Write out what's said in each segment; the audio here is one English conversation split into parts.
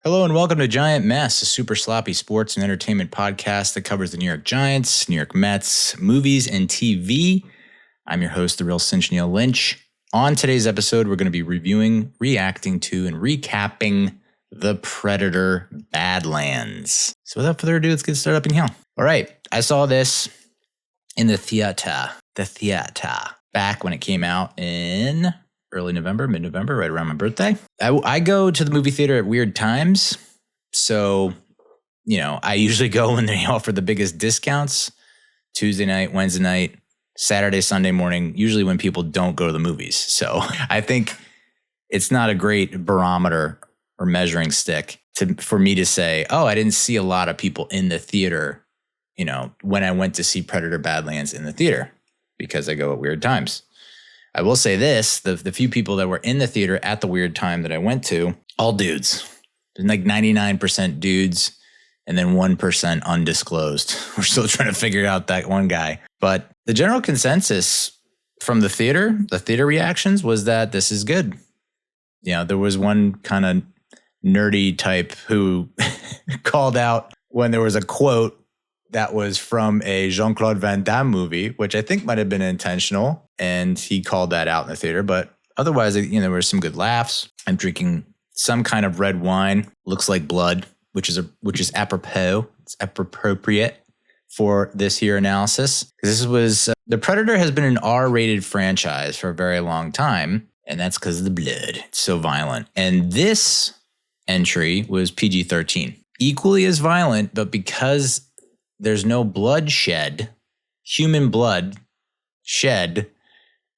Hello and welcome to Giant Mess, a super sloppy sports and entertainment podcast that covers the New York Giants, New York Mets, movies, and TV. I'm your host, the real cinch Neal Lynch. On today's episode, we're going to be reviewing, reacting to, and recapping The Predator Badlands. So without further ado, let's get started up in here. All right, I saw this in the theater, back when it came out in early November, mid-November, right around my birthday. I go to the movie theater at weird times. So, I usually go when they offer the biggest discounts. Tuesday night, Wednesday night, Saturday, Sunday morning, usually when people don't go to the movies. So I think it's not a great barometer or measuring stick for me to say, oh, I didn't see a lot of people in the theater, when I went to see Predator Badlands in the theater, because I go at weird times. I will say this, the few people that were in the theater at the weird time that I went to, all dudes. Like 99% dudes and then 1% undisclosed. We're still trying to figure out that one guy. But the general consensus from the theater reactions was that this is good. There was one kind of nerdy type who called out when there was a quote that was from a Jean-Claude Van Damme movie, which I think might have been intentional. And he called that out in the theater. But otherwise, there were some good laughs. I'm drinking some kind of red wine. Looks like blood, which is apropos. It's appropriate for this here analysis. This was The Predator has been an R-rated franchise for a very long time. And that's because of the blood. It's so violent. And this entry was PG-13. Equally as violent, but because there's no bloodshed, human blood shed,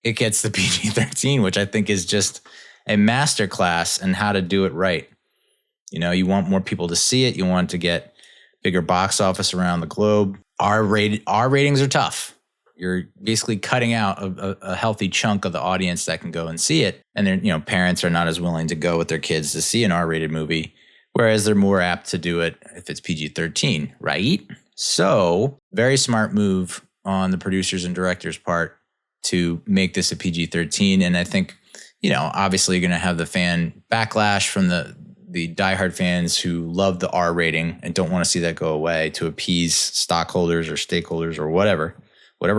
it gets the PG-13, which I think is just a masterclass in how to do it right. You want more people to see it. You want to get bigger box office around the globe. R ratings are tough. You're basically cutting out a healthy chunk of the audience that can go and see it. And then, parents are not as willing to go with their kids to see an R-rated movie, whereas they're more apt to do it if it's PG-13, right? So, very smart move on the producers and directors' part to make this a PG-13. And I think, obviously you're going to have the fan backlash from the diehard fans who love the R rating and don't want to see that go away to appease stockholders or stakeholders or whatever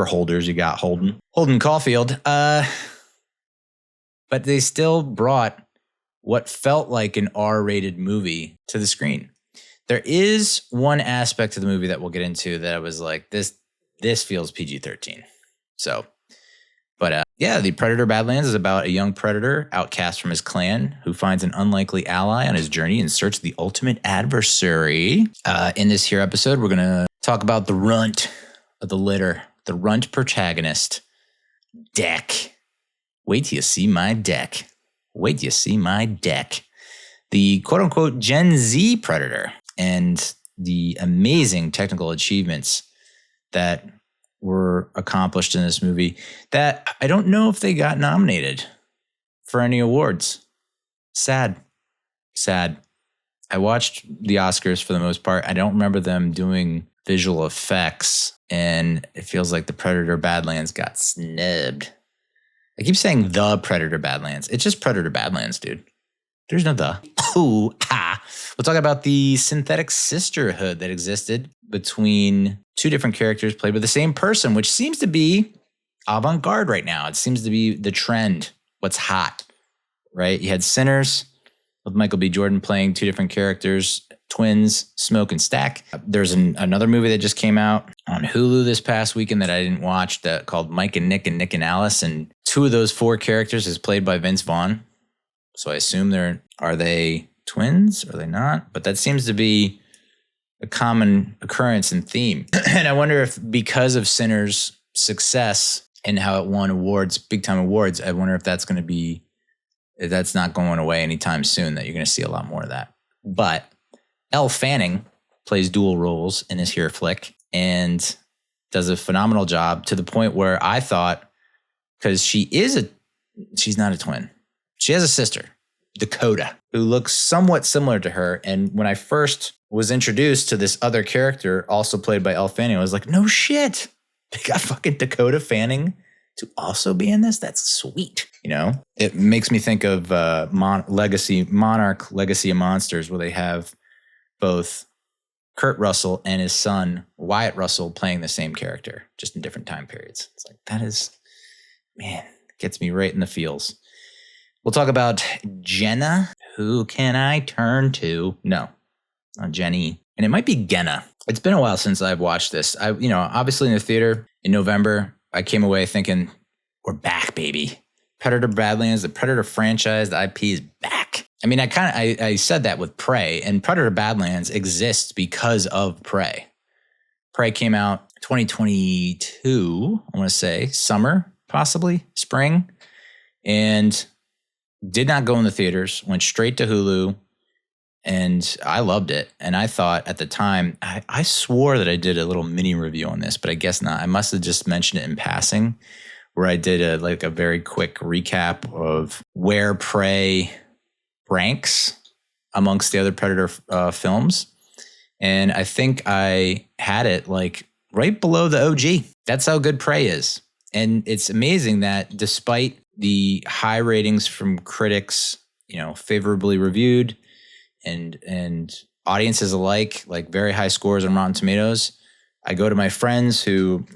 holders you got Holden Caulfield. But they still brought what felt like an R-rated movie to the screen. There is one aspect of the movie that we'll get into that I was like, this feels PG-13. So, but The Predator Badlands is about a young predator outcast from his clan who finds an unlikely ally on his journey in search of the ultimate adversary. In this here episode, we're going to talk about the runt of the litter, the runt protagonist, Deck. Wait till you see my deck. The quote-unquote Gen Z Predator and the amazing technical achievements that were accomplished in this movie that I don't know if they got nominated for any awards. Sad. I watched the Oscars for the most part. I don't remember them doing visual effects, and it feels like The Predator Badlands got snubbed. I keep saying The Predator Badlands. It's just Predator Badlands, dude. There's no the. We'll talk about the synthetic sisterhood that existed between two different characters played by the same person, which seems to be avant-garde right now. It seems to be the trend, what's hot, right? You had Sinners with Michael B. Jordan playing two different characters, twins, Smoke and Stack. There's another movie that just came out on Hulu this past weekend that I didn't watch called Mike and Nick and Alice. And two of those four characters is played by Vince Vaughn. So I assume are they twins? Are they not? But that seems to be a common occurrence and theme. And I wonder if because of Sinners' success and how it won awards, big time awards, I wonder if that's not going away anytime soon, that you're going to see a lot more of that. But Elle Fanning plays dual roles in this here flick and does a phenomenal job, to the point where I thought, because she's not a twin. She has a sister, Dakota, who looks somewhat similar to her. And when I first was introduced to this other character, also played by Elle Fanning, I was like, no shit. They got fucking Dakota Fanning to also be in this? That's sweet. It makes me think of Monarch Legacy of Monsters, where they have both Kurt Russell and his son Wyatt Russell playing the same character, just in different time periods. It's like, that is, man, gets me right in the feels. We'll talk about Genna. Who can I turn to? No, not Jenny. And it might be Genna. It's been a while since I've watched this. Obviously in the theater in November, I came away thinking, we're back, baby. Predator Badlands, the Predator franchise, the IP is back. I mean, I said that with Prey, and Predator Badlands exists because of Prey. Prey came out 2022, I want to say, summer, possibly, spring, and did not go in the theaters, went straight to Hulu, and I loved it. And I thought at the time, I swore that I did a little mini review on this, but I guess not. I must have just mentioned it in passing, where I did a very quick recap of where Prey ranks amongst the other Predator films. And I think I had it right below the OG. That's how good Prey is. And it's amazing that despite the high ratings from critics, favorably reviewed and audiences alike, very high scores on Rotten Tomatoes, I go to my friends who,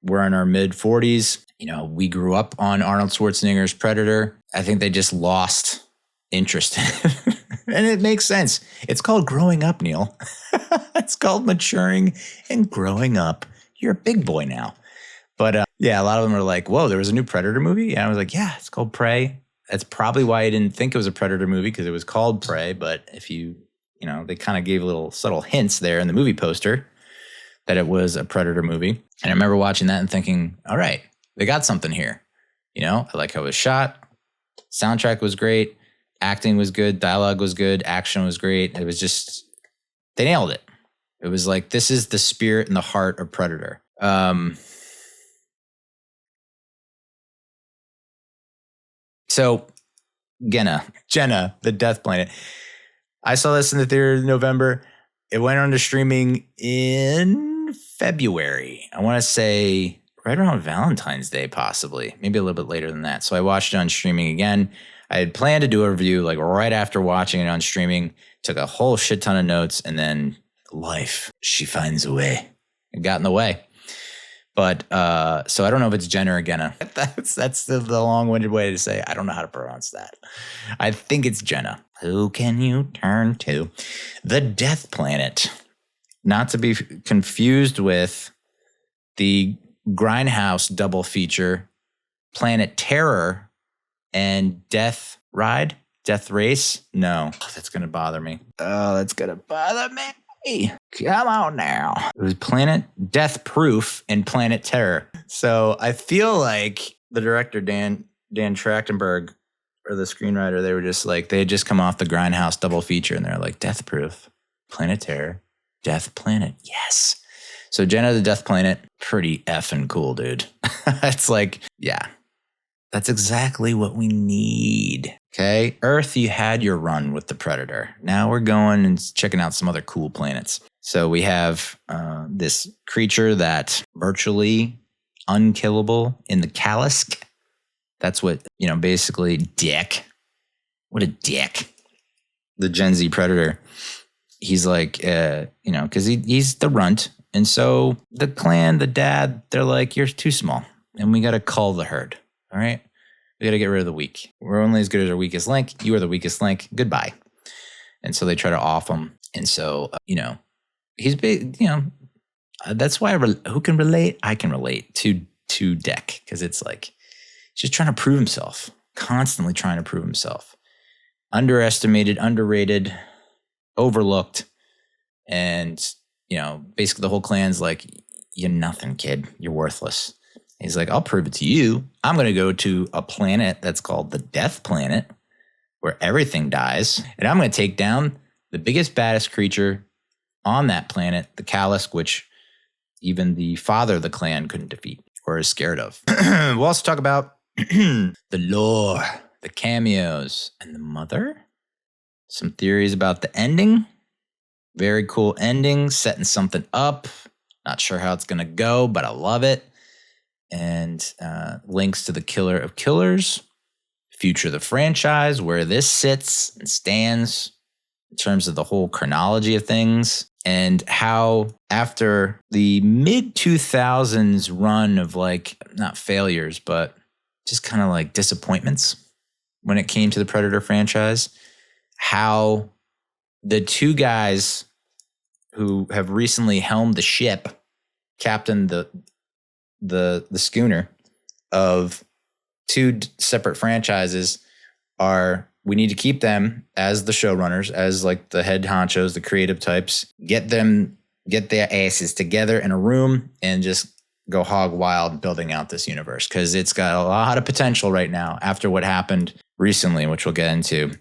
were in our mid 40s. We grew up on Arnold Schwarzenegger's Predator. I think they just lost interest in it. And it makes sense. It's called growing up, Neal. It's called maturing and growing up. You're a big boy now. But a lot of them are like, whoa, there was a new Predator movie? And I was like, yeah, it's called Prey. That's probably why I didn't think it was a Predator movie, because it was called Prey. But if they kind of gave little subtle hints there in the movie poster that it was a Predator movie. And I remember watching that and thinking, all right, they got something here. I like how it was shot. Soundtrack was great. Acting was good. Dialogue was good. Action was great. It was just, they nailed it. It was like, this is the spirit and the heart of Predator. So Genna, the Death Planet. I saw this in the theater in November. It went on to streaming in February. I want to say right around Valentine's Day, possibly. Maybe a little bit later than that. So I watched it on streaming again. I had planned to do a review right after watching it on streaming. Took a whole shit ton of notes, and then life, she finds a way. It got in the way. But so I don't know if it's Genna or Genna. That's the long-winded way to say I don't know how to pronounce that. I think it's Genna. Who can you turn to? The Death Planet. Not to be confused with the Grindhouse double feature, Planet Terror and Death Race. No, that's going to bother me. Oh, that's going to bother me. Come on now. It was Planet Death Proof and Planet Terror. So I feel like the director, Dan Trachtenberg, or the screenwriter, they were just they had just come off the Grindhouse double feature, and they're like, Death Proof, Planet Terror, Death Planet. Yes. So Genna the Death Planet, pretty effing cool, dude. It's yeah, that's exactly what we need. Okay, Earth, you had your run with the Predator. Now we're going and checking out some other cool planets. So we have this creature that virtually unkillable in the Kalisk. That's what, basically dick. What a dick. The Gen Z Predator. He's because he's the runt. And so the clan, the dad, they're like, you're too small. And we got to cull the herd. All right? We got to get rid of the weak. We're only as good as our weakest link. You are the weakest link. Goodbye. And so they try to off him. And so, he's big, that's why who can relate? I can relate to Deck, because it's he's just trying to prove himself, constantly trying to prove himself. Underestimated, underrated, overlooked. And, basically the whole clan's like, you're nothing, kid. You're worthless. He's like, I'll prove it to you. I'm going to go to a planet that's called the Death Planet, where everything dies. And I'm going to take down the biggest, baddest creature on that planet, the Kalisk, which even the father of the clan couldn't defeat or is scared of. We'll also talk about the lore, the cameos, and the mother. Some theories about the ending. Very cool ending, setting something up. Not sure how it's going to go, but I love it. and links to the Killer of Killers, future of the franchise, where this sits and stands in terms of the whole chronology of things, and how after the mid-2000s run of like, not failures, but just kind of like disappointments when it came to the Predator franchise, how the two guys who have recently helmed the ship, captained the schooner of two separate franchises, we need to keep them as the showrunners, as like the head honchos, the creative types, get their asses together in a room and just go hog wild building out this universe, because it's got a lot of potential right now after what happened recently, which we'll get into.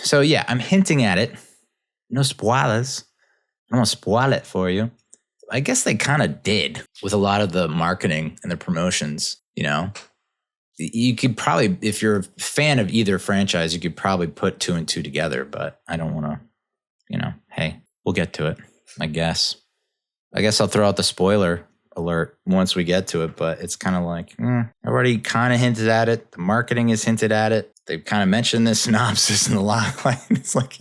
So yeah, I'm hinting at it. No spoilers. I don't want to spoil it for you. I guess they kind of did with a lot of the marketing and the promotions, you know. You could probably, if you're a fan of either franchise, you could probably put 2 and 2 together, but I don't want to, you know, hey, we'll get to it, I guess. I'll throw out the spoiler alert once we get to it, but it's kind of like, I already kind of hinted at it. The marketing is hinted at it. They've kind of mentioned this synopsis in the logline. It's like,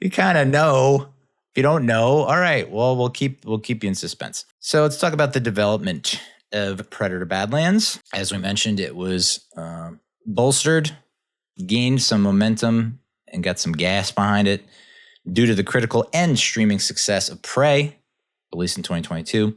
you kind of know. If you don't know, all right, well, we'll keep you in suspense. So let's talk about the development of Predator Badlands. As we mentioned, it was bolstered, gained some momentum, and got some gas behind it due to the critical and streaming success of Prey, released in 2022.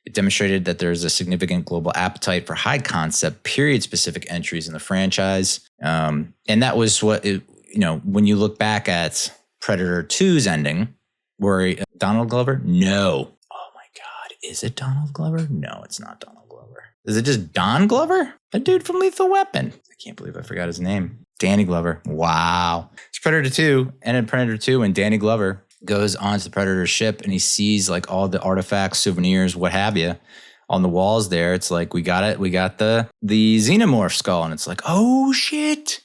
It demonstrated that there's a significant global appetite for high-concept, period-specific entries in the franchise. And that was what, when you look back at Predator 2's ending, where Donald Glover? No. Oh my God. Is it Donald Glover? No, it's not Donald Glover. Is it just Don Glover? A dude from Lethal Weapon. I can't believe I forgot his name. Danny Glover. Wow. It's Predator 2. And in Predator 2, when Danny Glover goes onto the Predator ship and he sees like all the artifacts, souvenirs, what have you, on the walls there, it's like, we got it. We got the xenomorph skull. And it's like, oh shit.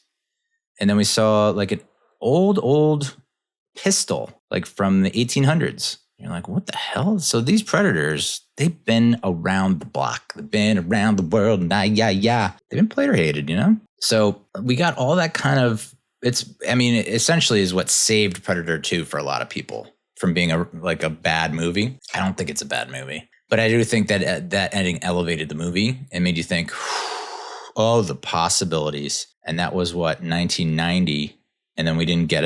And then we saw like an old pistol, like from the 1800s. You're like, what the hell? So these Predators, they've been around the block. They've been around the world. Yeah. They've been player hated, you know? So we got all that kind of, essentially is what saved Predator 2 for a lot of people from being a bad movie. I don't think it's a bad movie, but I do think that that ending elevated the movie and made you think, oh, the possibilities. And that was what, 1990. And then we didn't get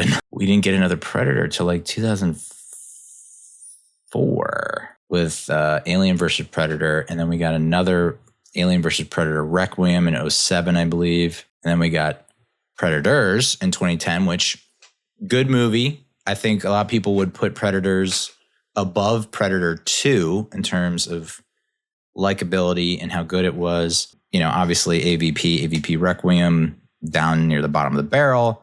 another Predator till like 2004 with Alien vs. Predator. And then we got another Alien vs. Predator Requiem in 2007, I believe. And then we got Predators in 2010, which, good movie. I think a lot of people would put Predators above Predator 2 in terms of likability and how good it was. You know, obviously AVP Requiem down near the bottom of the barrel.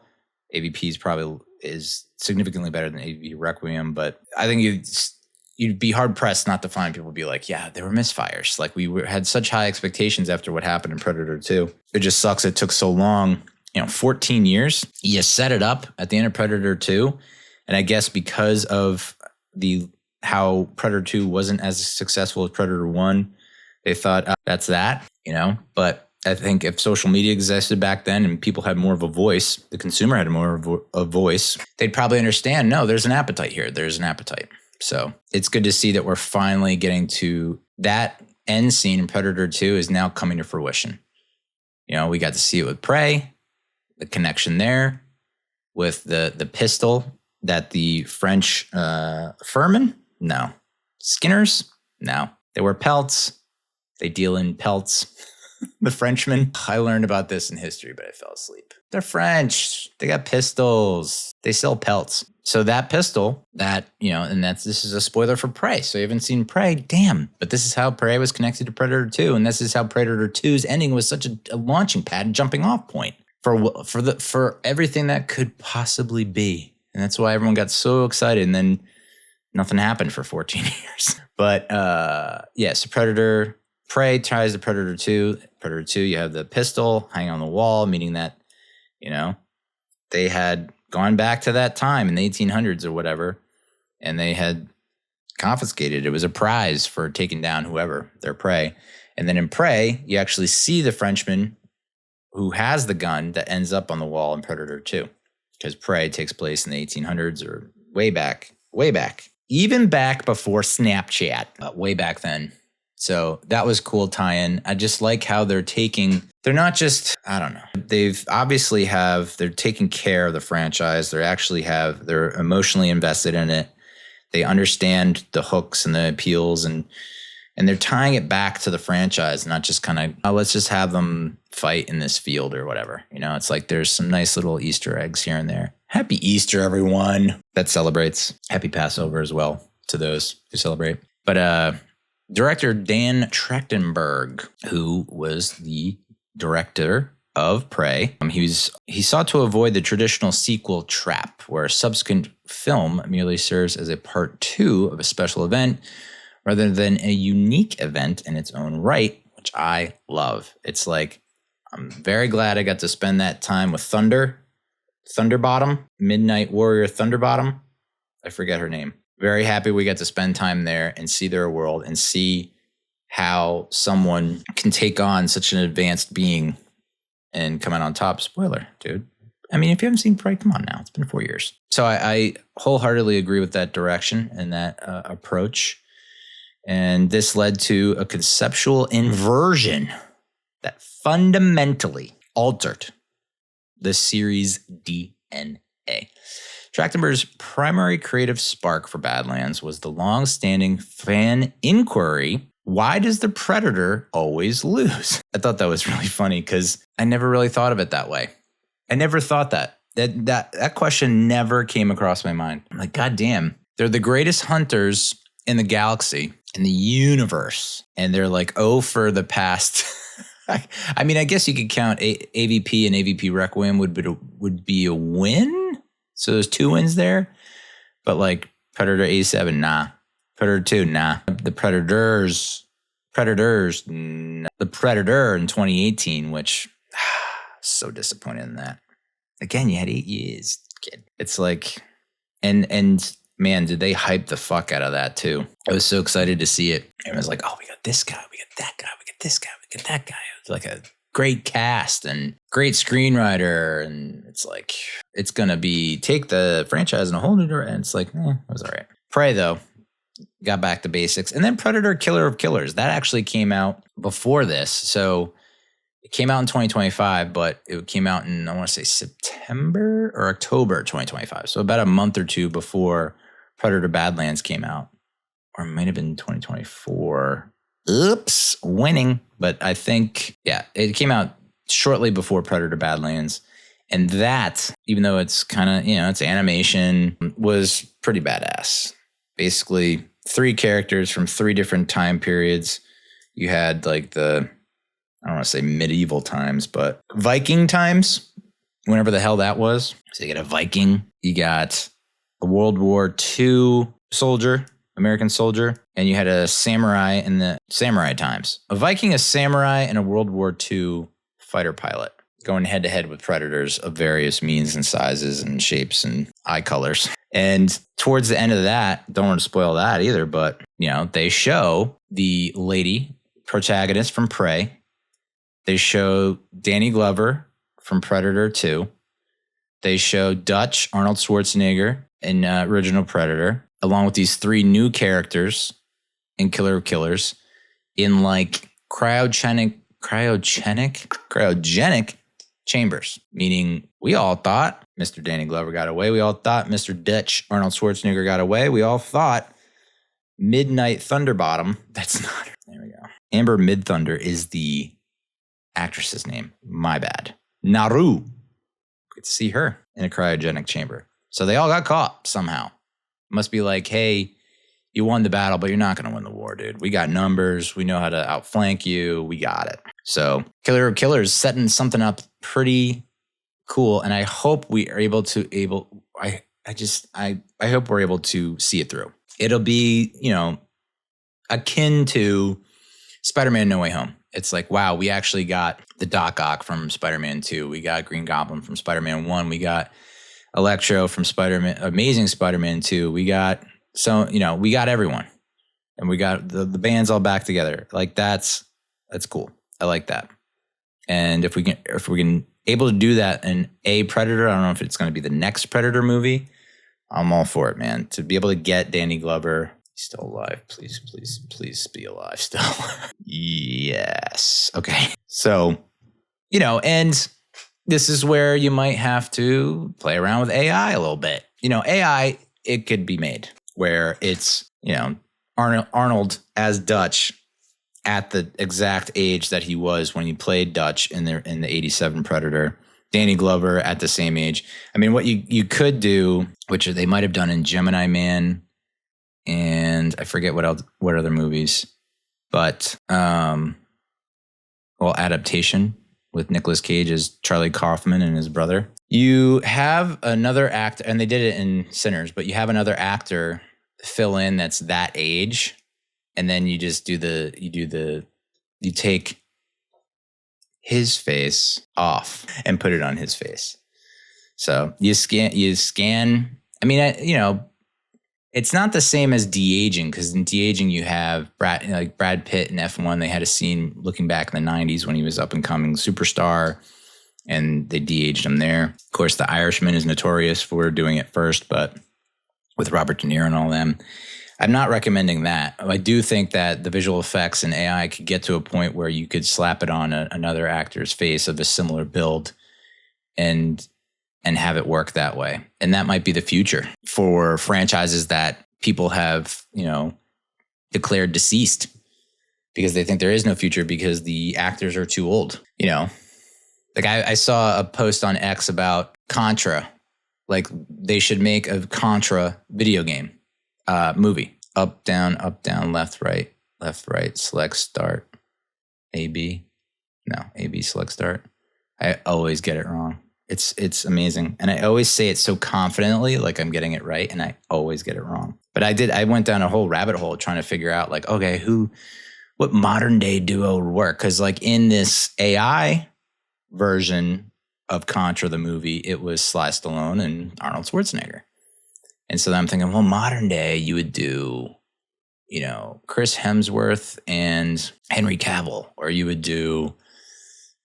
AVP is significantly better than AVP Requiem, but I think you'd be hard pressed not to find people be like, yeah, there were misfires. Like had such high expectations after what happened in Predator 2. It just sucks it took so long. 14 years. You set it up at the end of Predator 2, and I guess because of how Predator 2 wasn't as successful as Predator 1, they thought that's that. But I think if social media existed back then and people had more of a voice, the consumer had more of a voice, they'd probably understand, no, there's an appetite here. There's an appetite. So it's good to see that we're finally getting to that end scene in Predator 2 is now coming to fruition. We got to see it with Prey, the connection there with the pistol that the French Furman? No. Skinners? No. They wear pelts. They deal in pelts. The Frenchmen. I learned about this in history, but I fell asleep. They're French. They got pistols. They sell pelts. So that pistol, this is a spoiler for Prey. So you haven't seen Prey, damn. But this is how Prey was connected to Predator 2, and this is how Predator 2's ending was such a launching pad, jumping off point for everything that could possibly be. And that's why everyone got so excited, and then nothing happened for 14 years. But so Prey ties to Predator 2. Predator 2, you have the pistol hanging on the wall, meaning that, they had gone back to that time in the 1800s or whatever, and they had confiscated. It was a prize for taking down whoever, their prey. And then in Prey, you actually see the Frenchman who has the gun that ends up on the wall in Predator 2. Because Prey takes place in the 1800s or way back. Even back before Snapchat, way back then. So that was cool tie-in. I just like how they're not just, I don't know. They're taking care of the franchise. They're emotionally invested in it. They understand the hooks and the appeals and they're tying it back to the franchise, not just kind of, let's just have them fight in this field or whatever. It's like there's some nice little Easter eggs here and there. Happy Easter, everyone that celebrates. Happy Passover as well to those who celebrate. But director Dan Trachtenberg, who was the director of Prey, he sought to avoid the traditional sequel trap, where a subsequent film merely serves as a part 2 of a special event, rather than a unique event in its own right, which I love. It's like, I'm very glad I got to spend that time with Thunderbottom, Midnight Warrior Thunderbottom. I forget her name. Very happy we got to spend time there and see their world and see how someone can take on such an advanced being and come out on top. Spoiler, dude. I mean, if you haven't seen Prey, come on now. It's been 4 years. So I wholeheartedly agree with that direction and that approach. And this led to a conceptual inversion that fundamentally altered the series' DNA. Trachtenberg's primary creative spark for Badlands was the long-standing fan inquiry, why does the predator always lose? I thought that was really funny because I never really thought of it that way. I never thought that. That question never came across my mind. I'm like, God damn, they're the greatest hunters in the galaxy, in the universe. And they're like, for the past. I mean, I guess you could count AVP and AVP Requiem would be a win. So there's 2 wins there. But like Predator 87, nah. Predator 2, nah. The Predators, nah. The Predator in 2018, which so disappointed in that. Again, you had 8 years, kid. It's like, and man, did they hype the fuck out of that too. I was so excited to see it. And I was like, oh, we got this guy, we got that guy, we got this guy, we got that guy. It was like a great cast and great screenwriter. And it's like, it's going to take the franchise in a whole new direction. It's like, it was all right. Prey, though, got back to basics. And then Predator Killer of Killers. That actually came out before this. So it came out in 2025, but it came out in, I want to say, September or October 2025. So about a month or 2 before Predator Badlands came out. Or it might have been 2024. Oops, winning. But I think, it came out shortly before Predator Badlands. And that, even though it's kind of, it's animation, was pretty badass. Basically, 3 characters from 3 different time periods. You had like I don't want to say medieval times, but Viking times, whenever the hell that was. So you got a Viking, you got a World War II soldier, American soldier, and you had a samurai in the samurai times. A Viking, a samurai, and a World War II fighter pilot going head to head with predators of various means and sizes and shapes and eye colors. And towards the end of that, don't want to spoil that either, but, they show the lady protagonist from Prey. They show Danny Glover from Predator 2. They show Dutch, Arnold Schwarzenegger in original Predator, along with these 3 new characters in Killer of Killers in like cryogenic chambers, meaning we all thought Mr. Danny Glover got away. We all thought Mr. Dutch, Arnold Schwarzenegger got away. We all thought Midnight Thunderbottom. That's not her. There we go. Amber Midthunder is the actress's name. My bad. Naru. Get to see her in a cryogenic chamber. So they all got caught somehow. Must be like, hey, you won the battle, but you're not going to win the war, dude. We got numbers. We know how to outflank you. We got it. So Killer of Killers setting something up pretty cool. And I hope we are able to I hope we're able to see it through. It'll be, akin to Spider-Man No Way Home. It's like, wow, we actually got the Doc Ock from Spider-Man 2. We got Green Goblin from Spider-Man 1. We got Electro from Amazing Spider-Man 2. We got, we got everyone. And we got the band's all back together. Like, that's That's cool. I like that. And if we can able to do that in a Predator, I don't know if it's going to be the next Predator movie. I'm all for it, man. To be able to get Danny Glover, he's still alive. Please, please, please be alive still. Yes. Okay. So, and this is where you might have to play around with AI a little bit. AI, it could be made where it's, Arnold as Dutch at the exact age that he was when he played Dutch in the 87 Predator. Danny Glover at the same age. I mean, what you could do, which they might have done in Gemini Man, and I forget what other movies, but adaptation with Nicolas Cage as Charlie Kaufman and his brother. You have another actor, and they did it in Sinners, but you have another actor fill in that's that age, and then you just you take his face off and put it on his face. So you scan. I mean, it's not the same as de-aging, because in de-aging you have Brad Pitt in F1. They had a scene looking back in the 90s when he was up and coming superstar, and they de-aged him there. Of course, The Irishman is notorious for doing it first, but with Robert De Niro and all them. I'm not recommending that. I do think that the visual effects and AI could get to a point where you could slap it on another actor's face of a similar build and have it work that way. And that might be the future for franchises that people have, declared deceased because they think there is no future because the actors are too old. Like I saw a post on X about Contra. Like they should make a Contra video game. Movie. Up, down, left, right, select, start. AB. No, AB, select, start. I always get it wrong. It's amazing. And I always say it so confidently, like I'm getting it right, and I always get it wrong. But I went down a whole rabbit hole trying to figure out, like, okay, what modern day duo would work? Because like in this AI version of Contra, the movie, it was Sly Stallone and Arnold Schwarzenegger. And so I'm thinking, well, modern day, you would do, Chris Hemsworth and Henry Cavill, or you would do,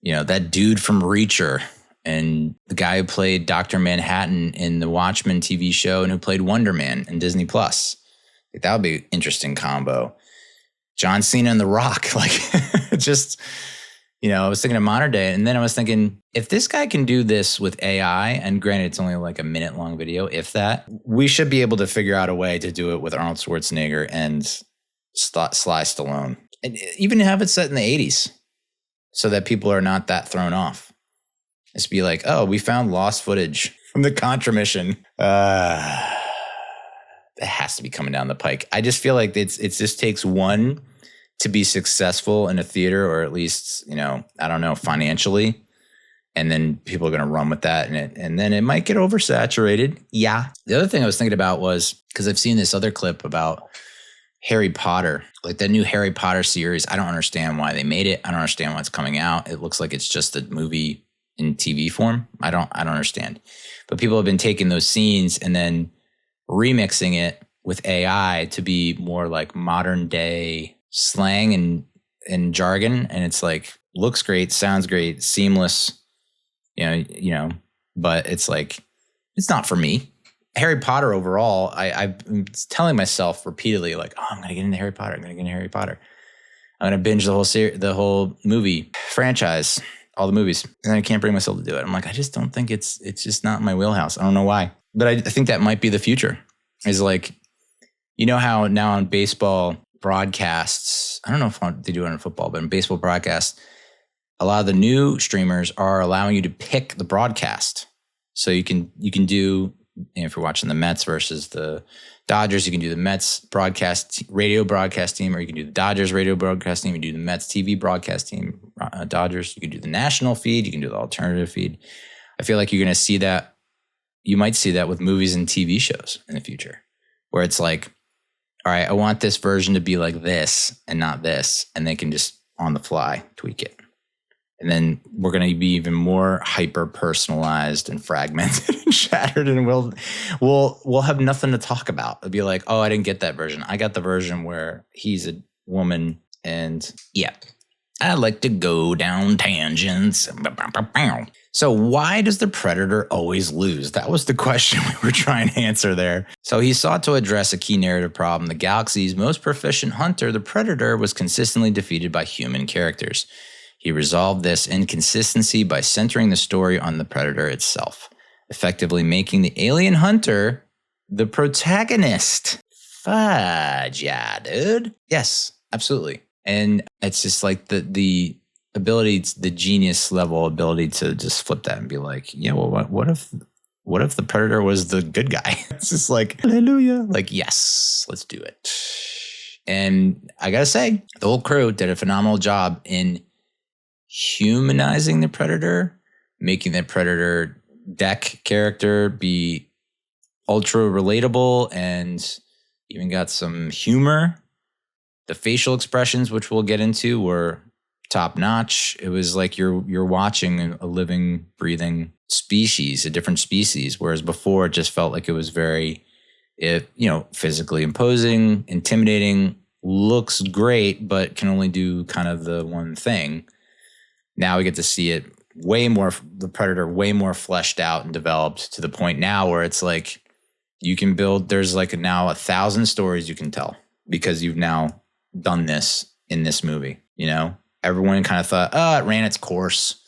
that dude from Reacher and the guy who played Dr. Manhattan in the Watchmen TV show and who played Wonder Man in Disney Plus. Like, that would be an interesting combo. John Cena and The Rock, like just, I was thinking of modern day, and then I was thinking, if this guy can do this with AI, and granted it's only like a minute long video, if that, we should be able to figure out a way to do it with Arnold Schwarzenegger and Sly Stallone, and even have it set in the 80s so that people are not that thrown off. It's be like, oh, we found lost footage from the Contra mission. It has to be coming down the pike. I just feel like it just takes one to be successful in a theater, or at least, I don't know, financially. And then people are going to run with that, and then it might get oversaturated. Yeah. The other thing I was thinking about was, because I've seen this other clip about Harry Potter, like the new Harry Potter series. I don't understand why they made it. I don't understand why it's coming out. It looks like it's just a movie in TV form. I don't understand. But people have been taking those scenes and then remixing it with AI to be more like modern day slang and jargon, and it's like looks great, sounds great, seamless, but it's like it's not for me. Harry Potter overall, I've been telling myself repeatedly, like, oh, I'm gonna get into Harry Potter. I'm gonna binge the whole movie franchise, all the movies, and I can't bring myself to do it. I'm like, I just don't think it's just not my wheelhouse. I don't know why, but I think that might be the future. Is like, how now on baseball broadcasts, I don't know if they do it in football, but in baseball broadcasts, a lot of the new streamers are allowing you to pick the broadcast. So you can do, if you're watching the Mets versus the Dodgers, you can do the Mets radio broadcast team, or you can do the Dodgers radio broadcast team, you can do the Mets TV broadcast team, Dodgers, you can do the national feed, you can do the alternative feed. I feel like you're going to see that, you might see that with movies and TV shows in the future, where it's like, all right, I want this version to be like this and not this. And they can just on the fly tweak it. And then we're going to be even more hyper personalized and fragmented and shattered. And we'll have nothing to talk about. It'll be like, oh, I didn't get that version. I got the version where he's a woman. And yeah, I like to go down tangents. So why does the predator always lose? That was the question we were trying to answer there. So he sought to address a key narrative problem. The galaxy's most proficient hunter, the predator, was consistently defeated by human characters. He resolved this inconsistency by centering the story on the predator itself, effectively making the alien hunter the protagonist. Fudge, yeah, dude. Yes, absolutely. And it's just like the ability, the genius level ability to just flip that and be like, yeah, well, what if the predator was the good guy? It's just like, hallelujah. Like, yes, let's do it. And I gotta say, the whole crew did a phenomenal job in humanizing the predator, making the predator deck character be ultra relatable and even got some humor. The facial expressions, which we'll get into, were top notch. It was like you're watching a living, breathing species, a different species, whereas before it just felt like it was very, physically imposing, intimidating, looks great, but can only do kind of the one thing. Now we get to see it the predator way more fleshed out and developed to the point now where it's like you can build, there's like now 1,000 stories you can tell because you've now done this in this movie. Everyone kind of thought, it ran its course.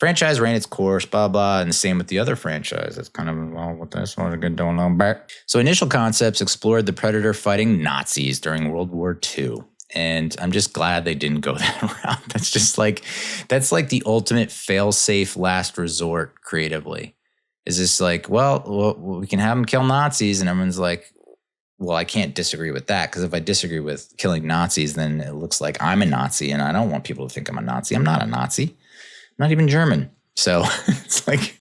Franchise ran its course, blah, blah. And the same with the other franchise. It's kind of, well, what this one going on back. So initial concepts explored the predator fighting Nazis during World War II. And I'm just glad they didn't go that route. That's like the ultimate fail-safe last resort creatively. Is this like, well, we can have them kill Nazis. And everyone's like, well, I can't disagree with that, because if I disagree with killing Nazis, then it looks like I'm a Nazi, and I don't want people to think I'm a Nazi. I'm not a Nazi. I'm not even German. So it's like,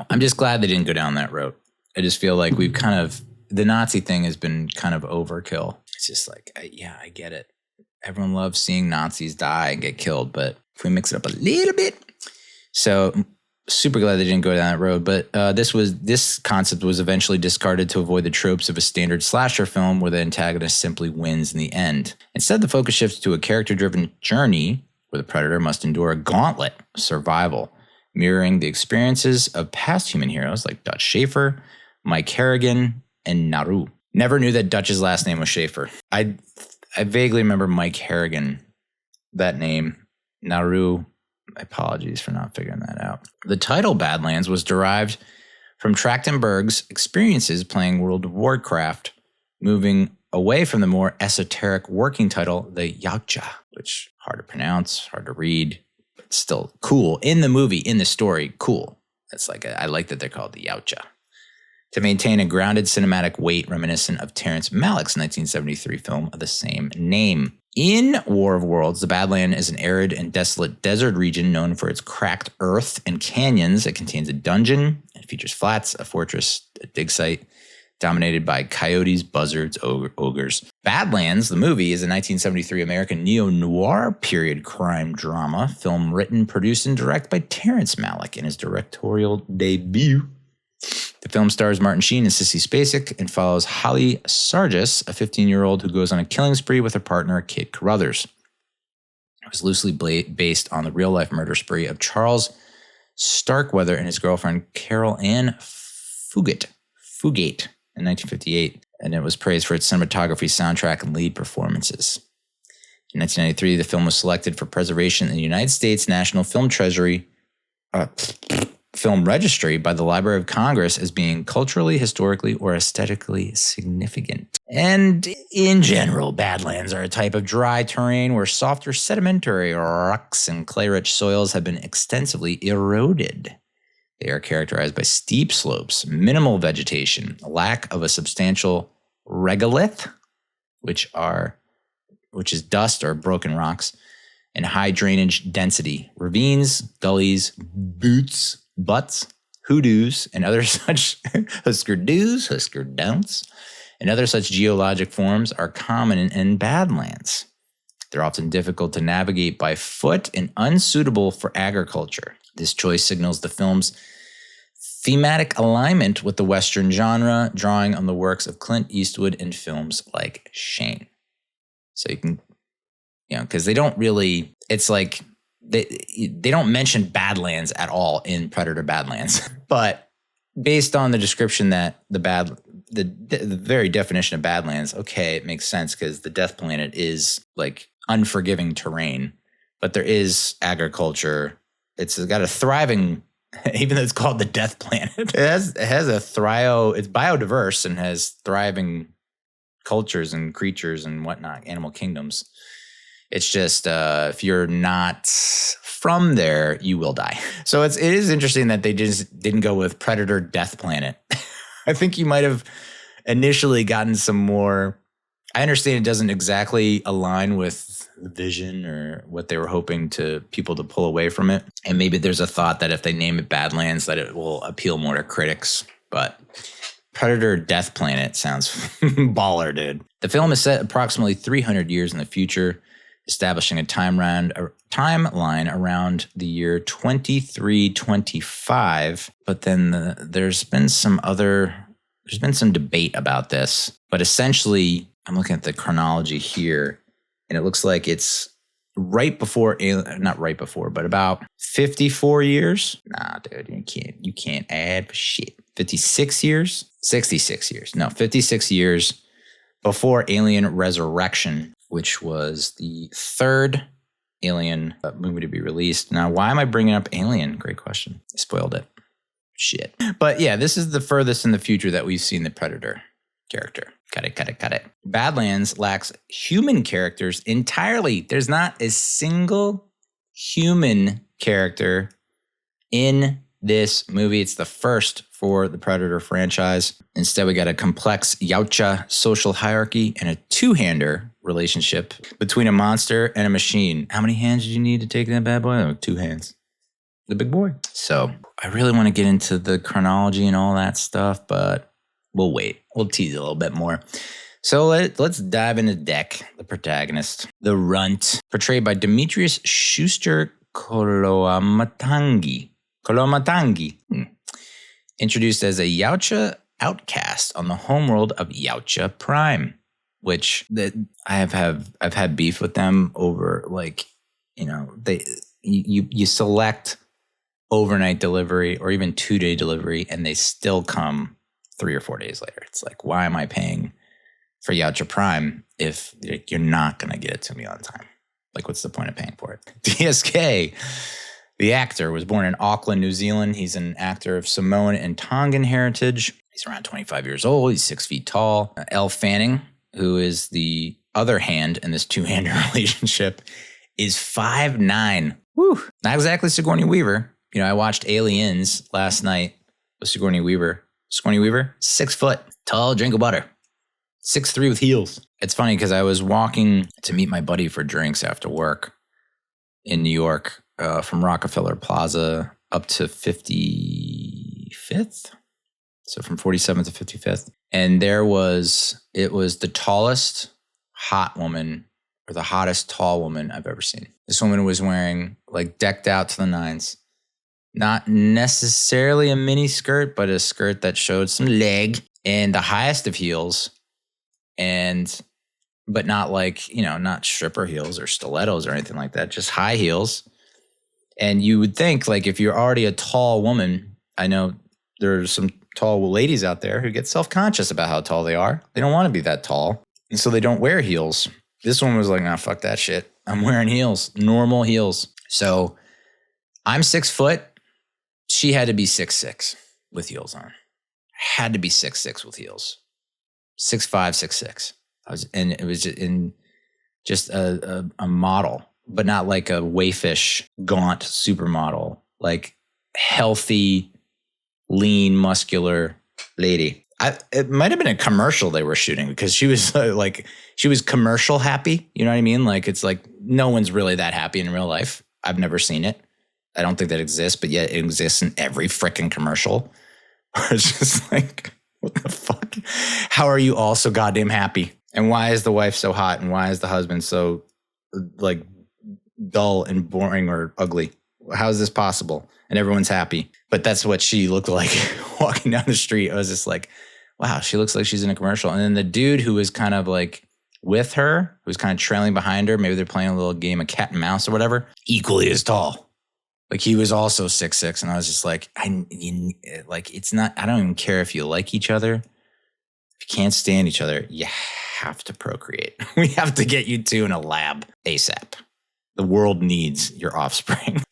I'm just glad they didn't go down that road. I just feel like we've the Nazi thing has been kind of overkill. It's just like, I get it. Everyone loves seeing Nazis die and get killed, but if we mix it up a little bit. So super glad they didn't go down that road, but this concept was eventually discarded to avoid the tropes of a standard slasher film where the antagonist simply wins in the end. Instead, the focus shifts to a character-driven journey where the predator must endure a gauntlet of survival, mirroring the experiences of past human heroes like Dutch Schaefer, Mike Harrigan, and Naru. Never knew that Dutch's last name was Schaefer. I vaguely remember Mike Harrigan, that name. Naru, apologies for not figuring that out. The title Badlands was derived from Trachtenberg's experiences playing World of Warcraft, moving away from the more esoteric working title, the Yautja, which hard to pronounce, hard to read, but still cool. In the movie, in the story, cool. That's like, I like that they're called the Yautja. To maintain a grounded cinematic weight reminiscent of Terrence Malick's 1973 film of the same name. In War of Worlds, the Badland is an arid and desolate desert region known for its cracked earth and canyons. It contains a dungeon. It features flats, a fortress, a dig site, dominated by coyotes, buzzards, ogres. Badlands, the movie, is a 1973 American neo-noir period crime drama film written, produced, and directed by Terrence Malick in his directorial debut. The film stars Martin Sheen and Sissy Spacek and follows Holly Sargis, a 15-year-old who goes on a killing spree with her partner, Kit Carruthers. It was loosely based on the real-life murder spree of Charles Starkweather and his girlfriend, Carol Ann Fugate in 1958, and it was praised for its cinematography, soundtrack, and lead performances. In 1993, the film was selected for preservation in the United States National Film Registry by the Library of Congress as being culturally, historically, or aesthetically significant. And in general, Badlands are a type of dry terrain where softer sedimentary rocks and clay-rich soils have been extensively eroded. They are characterized by steep slopes, minimal vegetation, a lack of a substantial regolith, which is dust or broken rocks, and high drainage density, ravines, gullies, butts, hoodoos, and other such husker don'ts, and other such geologic forms are common in Badlands. They're often difficult to navigate by foot and unsuitable for agriculture. This choice signals the film's thematic alignment with the Western genre, drawing on the works of Clint Eastwood and films like Shane. So you can, because they don't really, it's like they don't mention Badlands at all in Predator Badlands. But based on the description that the very definition of Badlands, okay, it makes sense because the Death Planet is like unforgiving terrain, but there is agriculture. It's got a thriving, even though it's called the Death Planet, it has it's biodiverse and has thriving cultures and creatures and whatnot, animal kingdoms. It's just if you're not from there, you will die. So it is interesting that they just didn't go with Predator Death Planet. I think you might have initially gotten some more. I understand it doesn't exactly align with the vision or what they were hoping people to pull away from it. And maybe there's a thought that if they name it Badlands, that it will appeal more to critics. But Predator Death Planet sounds baller, dude. The film is set approximately 300 years in the future, establishing a timeline around the year 2325. But then there's been some debate about this. But essentially, I'm looking at the chronology here, and it looks like it's not right before, but about 54 years. Nah, dude, you can't add for shit. 56 years? 66 years. No, 56 years before Alien Resurrection, which was the third Alien movie to be released. Now, why am I bringing up Alien? Great question. I spoiled it. Shit. But yeah, this is the furthest in the future that we've seen the Predator character. Cut it. Badlands lacks human characters entirely. There's not a single human character in this movie. It's the first for the Predator franchise. Instead, we got a complex Yautja social hierarchy and a two-hander relationship between a monster and a machine. How many hands did you need to take that bad boy? Oh, 2 hands. The big boy. So I really want to get into the chronology and all that stuff, but we'll wait. We'll tease it a little bit more. So let's dive into Deck, the protagonist, the runt, portrayed by Dimitrius Schuster-Koloamatangi. Introduced as a Yautja outcast on the homeworld of Yautja Prime, which I've had beef with them over, like, you select overnight delivery or even 2-day delivery, and they still come 3 or 4 days later. It's like, why am I paying for Yautja Prime if you're not going to get it to me on time? Like, what's the point of paying for it? DSK, the actor, was born in Auckland, New Zealand. He's an actor of Samoan and Tongan heritage. He's around 25 years old. He's 6 feet tall. Elle Fanning, who is the other hand in this two-hander relationship, is 5'9". Woo! Not exactly Sigourney Weaver. I watched Aliens last night with Sigourney Weaver. 6 foot, tall, drink of butter. 6'3" with heels. It's funny because I was walking to meet my buddy for drinks after work in New York from Rockefeller Plaza up to 55th. So from 47th to 55th. And it was the tallest hot woman, or the hottest tall woman I've ever seen. This woman was wearing, like, decked out to the nines. Not necessarily a mini skirt, but a skirt that showed some leg and the highest of heels. But not like, not stripper heels or stilettos or anything like that, just high heels. And you would think, like, if you're already a tall woman, I know there's some tall ladies out there who get self-conscious about how tall they are. They don't want to be that tall. And so they don't wear heels. This one was like, nah, fuck that shit. I'm wearing heels, normal heels. So I'm 6 foot. She had to be 6'6" with heels on. Had to be 6'6" with heels. 6'5", 6'6". And it was just a model, but not like a wayfish, gaunt supermodel. Like healthy, lean, muscular lady. It might have been a commercial they were shooting because she was she was commercial happy. You know what I mean? Like, it's like no one's really that happy in real life. I've never seen it. I don't think that exists, but yet it exists in every freaking commercial. It's just like, what the fuck? How are you all so goddamn happy? And why is the wife so hot? And why is the husband so, like, dull and boring or ugly? How is this possible? And everyone's happy. But that's what she looked like walking down the street. I was just like, wow, she looks like she's in a commercial. And then the dude who was kind of like with her, who's kind of trailing behind her. Maybe they're playing a little game of cat and mouse or whatever. Equally as tall. Like he was also 6'6", and I was just like, it's not. I don't even care if you like each other. If you can't stand each other, you have to procreate. We have to get you two in a lab ASAP. The world needs your offspring.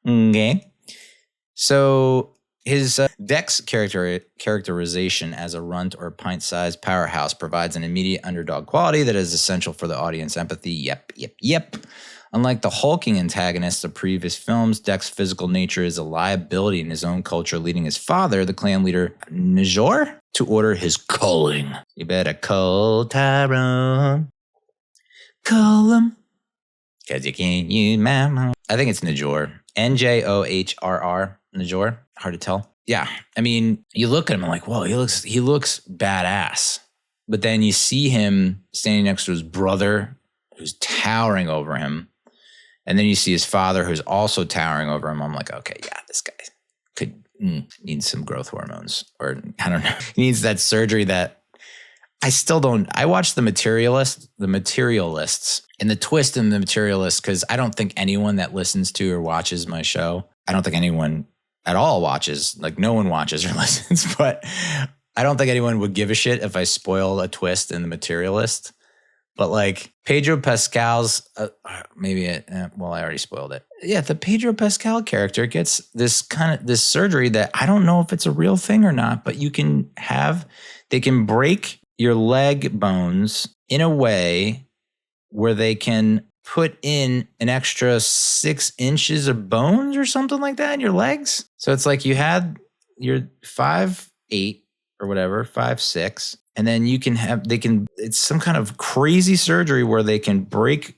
Okay. So his Dex characterization as a runt or pint-sized powerhouse provides an immediate underdog quality that is essential for the audience empathy. Yep. Unlike the hulking antagonists of previous films, Dex's physical nature is a liability in his own culture, leading his father, the clan leader Najor, to order his culling. You better cull Tyrone. Cull him. Because you can't use my mom. I think it's Najor. Njohrr. Najor. Hard to tell. Yeah. I mean, you look at him and like, whoa, he looks badass. But then you see him standing next to his brother, who's towering over him. And then you see his father, who's also towering over him. I'm like, okay, yeah, this guy could need some growth hormones. Or I don't know. He needs that surgery that I still don't. I watched The Materialists, and the twist in The Materialists, because I don't think anyone that listens to or watches my show, I don't think anyone at all watches, like no one watches or listens, but I don't think anyone would give a shit if I spoil a twist in The Materialist. But like Pedro Pascal's, I already spoiled it. Yeah, the Pedro Pascal character gets this surgery that I don't know if it's a real thing or not, but they can break your leg bones in a way where they can put in an extra 6 inches of bones or something like that in your legs. So it's like you're 5'8" or whatever, 5'6", and then it's some kind of crazy surgery where they can break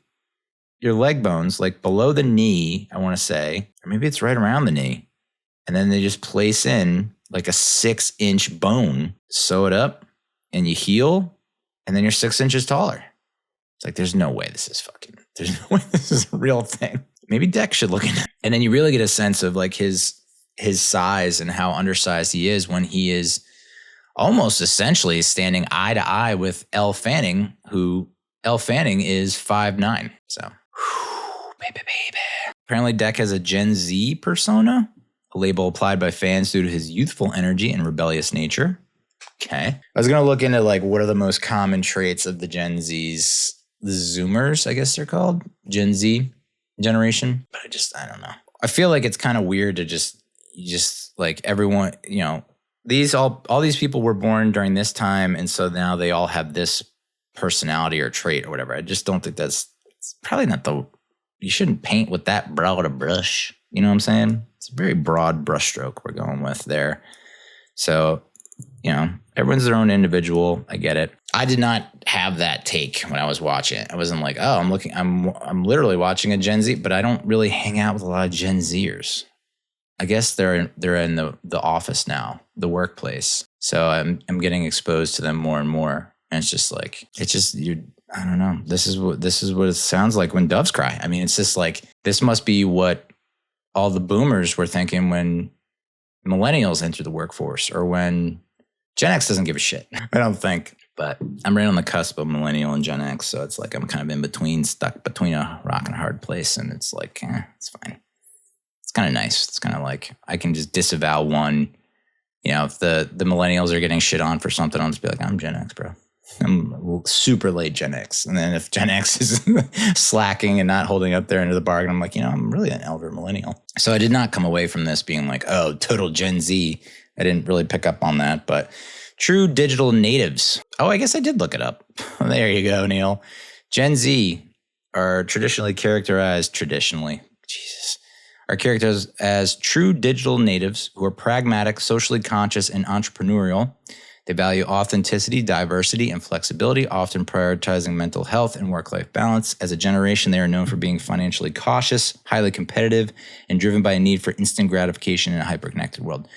your leg bones, like below the knee, I want to say, or maybe it's right around the knee. And then they just place in like a 6-inch bone, sew it up, and you heal, and then you're 6 inches taller. It's like, there's no way this is a real thing. Maybe Dex should look into it. And then you really get a sense of like his size and how undersized he is when he is almost essentially standing eye to eye with Elle Fanning, Elle Fanning is 5'9". So, baby. Apparently Dex has a Gen Z persona, a label applied by fans due to his youthful energy and rebellious nature. Okay. I was going to look into like what are the most common traits of the Gen Zs, the Zoomers, I guess they're called, Gen Z generation. But I don't know. I feel like it's kind of weird to just like everyone, all these people were born during this time, and so now they all have this personality or trait or whatever. I just don't think it's probably not you shouldn't paint with that broad a brush. You know what I'm saying? It's a very broad brushstroke we're going with there. So, everyone's their own individual. I get it. I did not have that take when I was watching it. I wasn't like, oh, I'm literally watching a Gen Z, but I don't really hang out with a lot of Gen Zers. I guess they're in the office now, the workplace. So I'm getting exposed to them more and more. And it's just like, I don't know. This is what it sounds like when doves cry. I mean, it's just like, this must be what all the boomers were thinking when millennials enter the workforce, or when Gen X doesn't give a shit. I don't think, but I'm right on the cusp of millennial and Gen X. So it's like, I'm kind of stuck between a rock and a hard place. And it's like, it's fine. It's kind of nice. It's kind of like I can just disavow one. If the millennials are getting shit on for something, I'll just be like, I'm Gen X, bro. I'm super late Gen X. And then if Gen X is slacking and not holding up their end of the bargain, I'm like, I'm really an elder millennial. So I did not come away from this being like, oh, total Gen Z. I didn't really pick up on that. But true digital natives. Oh, I guess I did look it up. There you go, Neal. Gen Z are characterized as true digital natives who are pragmatic, socially conscious, and entrepreneurial. They value authenticity, diversity, and flexibility, often prioritizing mental health and work-life balance. As a generation, they are known for being financially cautious, highly competitive, and driven by a need for instant gratification in a hyper-connected world.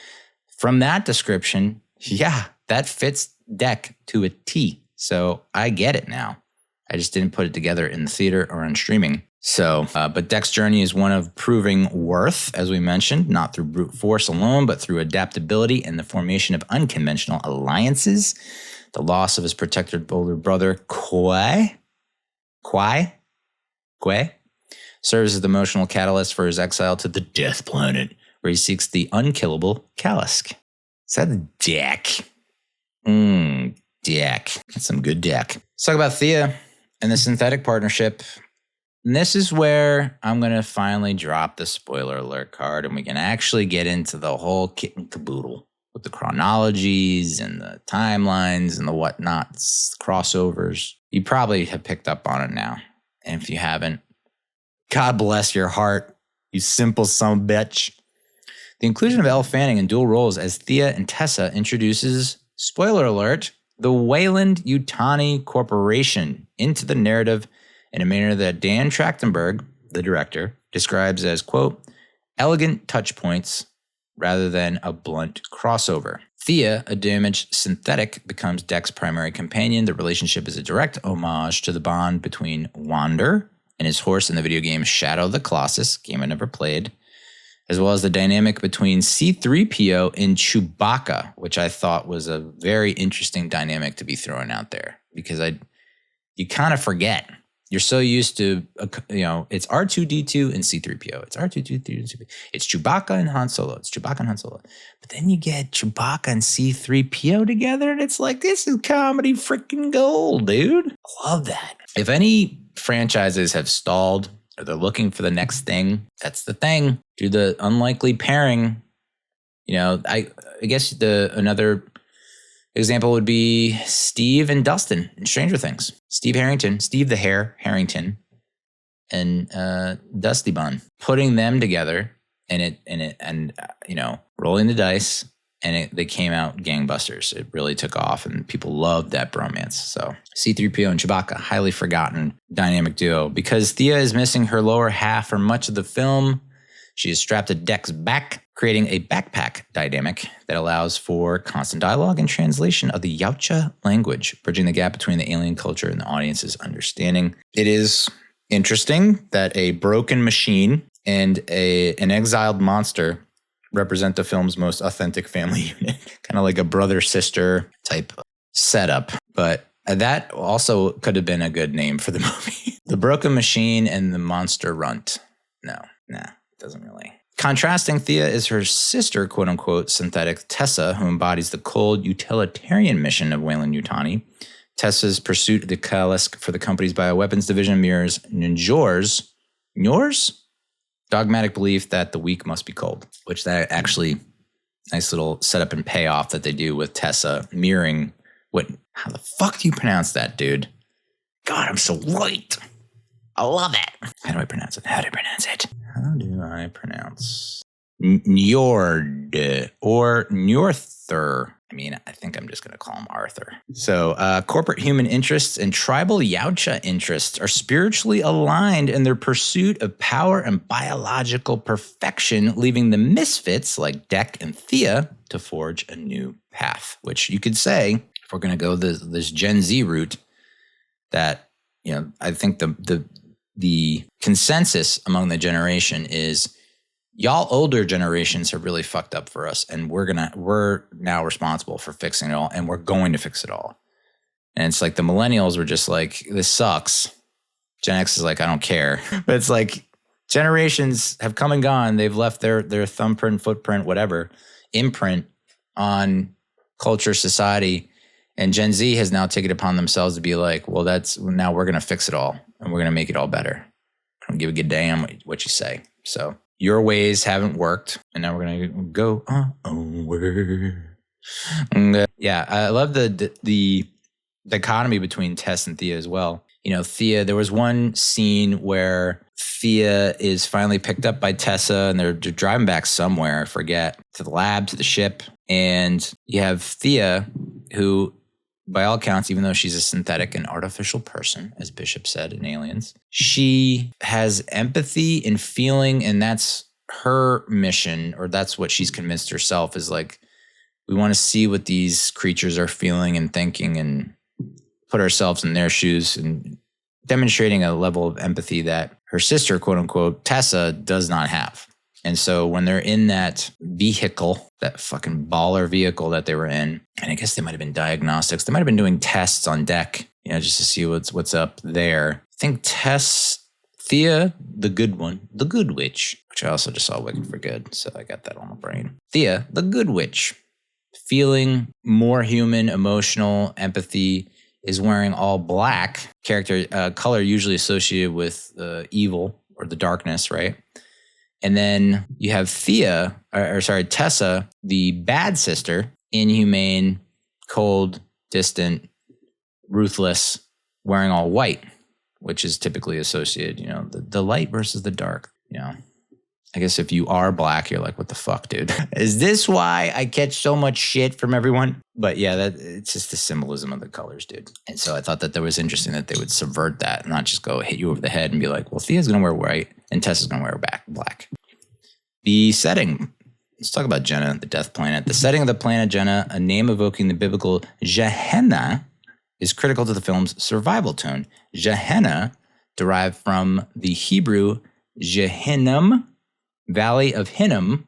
From that description, yeah, that fits Deck to a T. So I get it now. I just didn't put it together in the theater or on streaming. So, but Deck's journey is one of proving worth, as we mentioned, not through brute force alone, but through adaptability and the formation of unconventional alliances. The loss of his protected older brother, Kwai, serves as the emotional catalyst for his exile to the Death Planet, where he seeks the unkillable Kalisk. Is that a dick? Dick. That's some good dick. Let's talk about Thia and the synthetic partnership. And this is where I'm going to finally drop the spoiler alert card and we can actually get into the whole kit and caboodle with the chronologies and the timelines and the whatnots, crossovers. You probably have picked up on it now. And if you haven't, God bless your heart, you simple son of a bitch. The inclusion of Elle Fanning in dual roles as Thia and Tessa introduces, spoiler alert, the Weyland-Yutani Corporation into the narrative in a manner that Dan Trachtenberg, the director, describes as, quote, elegant touch points rather than a blunt crossover. Thia, a damaged synthetic, becomes Deck's primary companion. The relationship is a direct homage to the bond between Wander and his horse in the video game Shadow of the Colossus, game I never played, as well as the dynamic between C-3PO and Chewbacca, which I thought was a very interesting dynamic to be thrown out there because you kind of forget. You're so used to, it's R2-D2 and C-3PO. It's R2-D2 and C-3PO. It's Chewbacca and Han Solo. It's Chewbacca and Han Solo. But then you get Chewbacca and C-3PO together, and it's like, this is comedy freaking gold, dude. I love that. If any franchises have stalled or they're looking for the next thing, that's the thing. Do the unlikely pairing. I guess another example would be Steve and Dustin in Stranger Things. Steve the Hare Harrington, and Dusty Bun. Putting them together and rolling the dice, and they came out gangbusters. It really took off, and people loved that bromance. So C-3PO and Chewbacca, highly forgotten dynamic duo. Because Thia is missing her lower half for much of the film, she is strapped to Deck's back, creating a backpack dynamic that allows for constant dialogue and translation of the Yautja language, bridging the gap between the alien culture and the audience's understanding. It is interesting that a broken machine and an exiled monster represent the film's most authentic family unit, kind of like a brother-sister type setup. But that also could have been a good name for the movie. The broken machine and the monster runt. No, doesn't really. Contrasting Thia is her sister, quote-unquote, synthetic Tessa, who embodies the cold, utilitarian mission of Weyland-Yutani. Tessa's pursuit of the Kalisk for the company's bioweapons division mirrors Njor's dogmatic belief that the weak must be cold, which that actually, nice little setup and payoff that they do with Tessa mirroring how the fuck do you pronounce that, dude? God, I'm so white. I love it. How do I pronounce it? How do I pronounce Njord or Njorther? I think I'm just going to call him Arthur. So corporate human interests and tribal Yautja interests are spiritually aligned in their pursuit of power and biological perfection, leaving the misfits like Deck and Thia to forge a new path, which you could say, if we're going to go this Gen Z route, that, I think the consensus among the generation is y'all older generations have really fucked up for us, and we're now responsible for fixing it all, and we're going to fix it all. And it's like the millennials were just like, this sucks. Gen X is like, I don't care. But it's like generations have come and gone. They've left their thumbprint, footprint, whatever, imprint on culture, society. And Gen Z has now taken it upon themselves to be like, well, now we're going to fix it all, and we're going to make it all better. I don't give a good damn what you say. So your ways haven't worked, and now we're going to go onward. Yeah, I love the dichotomy between Tess and Thia as well. Thia, there was one scene where Thia is finally picked up by Tessa, and they're driving back somewhere, I forget, to the lab, to the ship. And you have Thia, who, by all accounts, even though she's a synthetic and artificial person, as Bishop said in Aliens, she has empathy and feeling, and that's her mission, or that's what she's convinced herself is like, we want to see what these creatures are feeling and thinking and put ourselves in their shoes, and demonstrating a level of empathy that her sister, quote unquote, Tessa, does not have. And so when they're in that vehicle, that fucking baller vehicle that they were in, and I guess they might have been diagnostics. They might have been doing tests on deck, just to see what's up there. I think Thia, the good one, the good witch, which I also just saw Wicked for Good, so I got that on my brain. Thia, the good witch, feeling more human, emotional, empathy, is wearing all black, color usually associated with evil or the darkness, right? And then you have Tessa, the bad sister, inhumane, cold, distant, ruthless, wearing all white, which is typically associated, the light versus the dark, I guess if you are black, you're like, what the fuck, dude? Is this why I catch so much shit from everyone? But yeah, it's just the symbolism of the colors, dude. And so I thought that was interesting that they would subvert that and not just go hit you over the head and be like, well, Thea's going to wear white and Tessa's going to wear black. The setting. Let's talk about Genna, the Death Planet. The setting of the planet Genna, a name evoking the biblical Gehenna, is critical to the film's survival tone. Gehenna, derived from the Hebrew Gehinnom, Valley of Hinnom.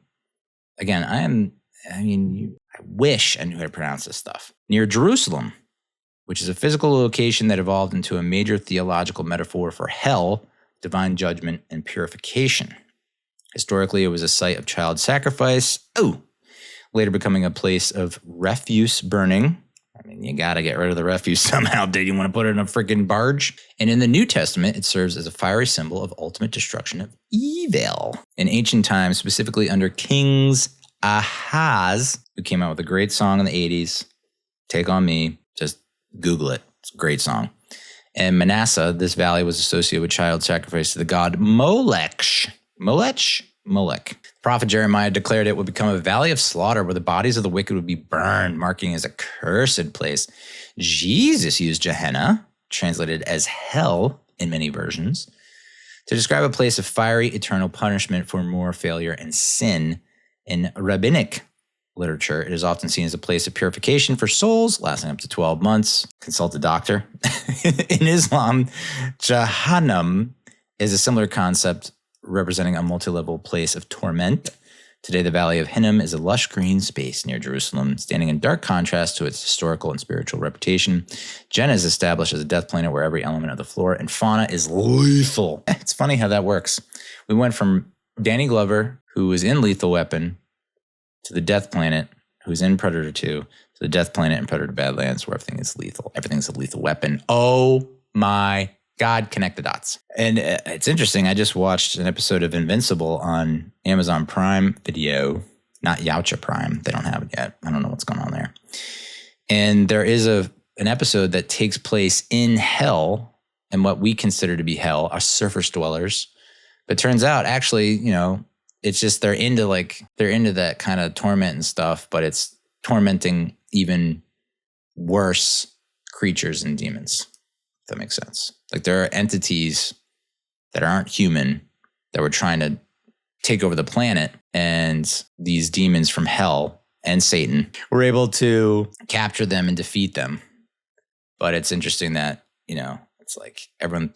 Again, I wish I knew how to pronounce this stuff. Near Jerusalem, which is a physical location that evolved into a major theological metaphor for hell, divine judgment, and purification. Historically, it was a site of child sacrifice. Later becoming a place of refuse burning. You got to get rid of the refuse somehow, dude. You want to put it in a freaking barge? And in the New Testament, it serves as a fiery symbol of ultimate destruction of evil. In ancient times, specifically under Kings Ahaz, who came out with a great song in the 80s, Take On Me, just Google it. It's a great song. And Manasseh, this valley was associated with child sacrifice to the god Molech. Prophet Jeremiah declared it would become a valley of slaughter where the bodies of the wicked would be burned, marking as a cursed place. Jesus used Gehenna, translated as hell in many versions, to describe a place of fiery eternal punishment for moral failure and sin. In rabbinic literature, it is often seen as a place of purification for souls, lasting up to 12 months. Consult a doctor. In Islam, Jahannam is a similar concept representing a multi-level place of torment. Today, the Valley of Hinnom is a lush green space near Jerusalem, standing in dark contrast to its historical and spiritual reputation. Genna is established as a death planet where every element of the flora and fauna is lethal. It's funny how that works. We went from Danny Glover, who was in Lethal Weapon, to the Death Planet, who's in Predator 2, to the Death Planet in Predator Badlands, where everything is lethal. Everything's a lethal weapon. Oh my God, connect the dots. And it's interesting. I just watched an episode of Invincible on Amazon Prime Video, not Yautja Prime. They don't have it yet. I don't know what's going on there. And there is an episode that takes place in hell, and what we consider to be hell are surface dwellers. But turns out, actually, it's just they're into that kind of torment and stuff, but it's tormenting even worse creatures and demons. If that makes sense. Like there are entities that aren't human that were trying to take over the planet, and these demons from hell and Satan were able to capture them and defeat them. But it's interesting that, it's like everyone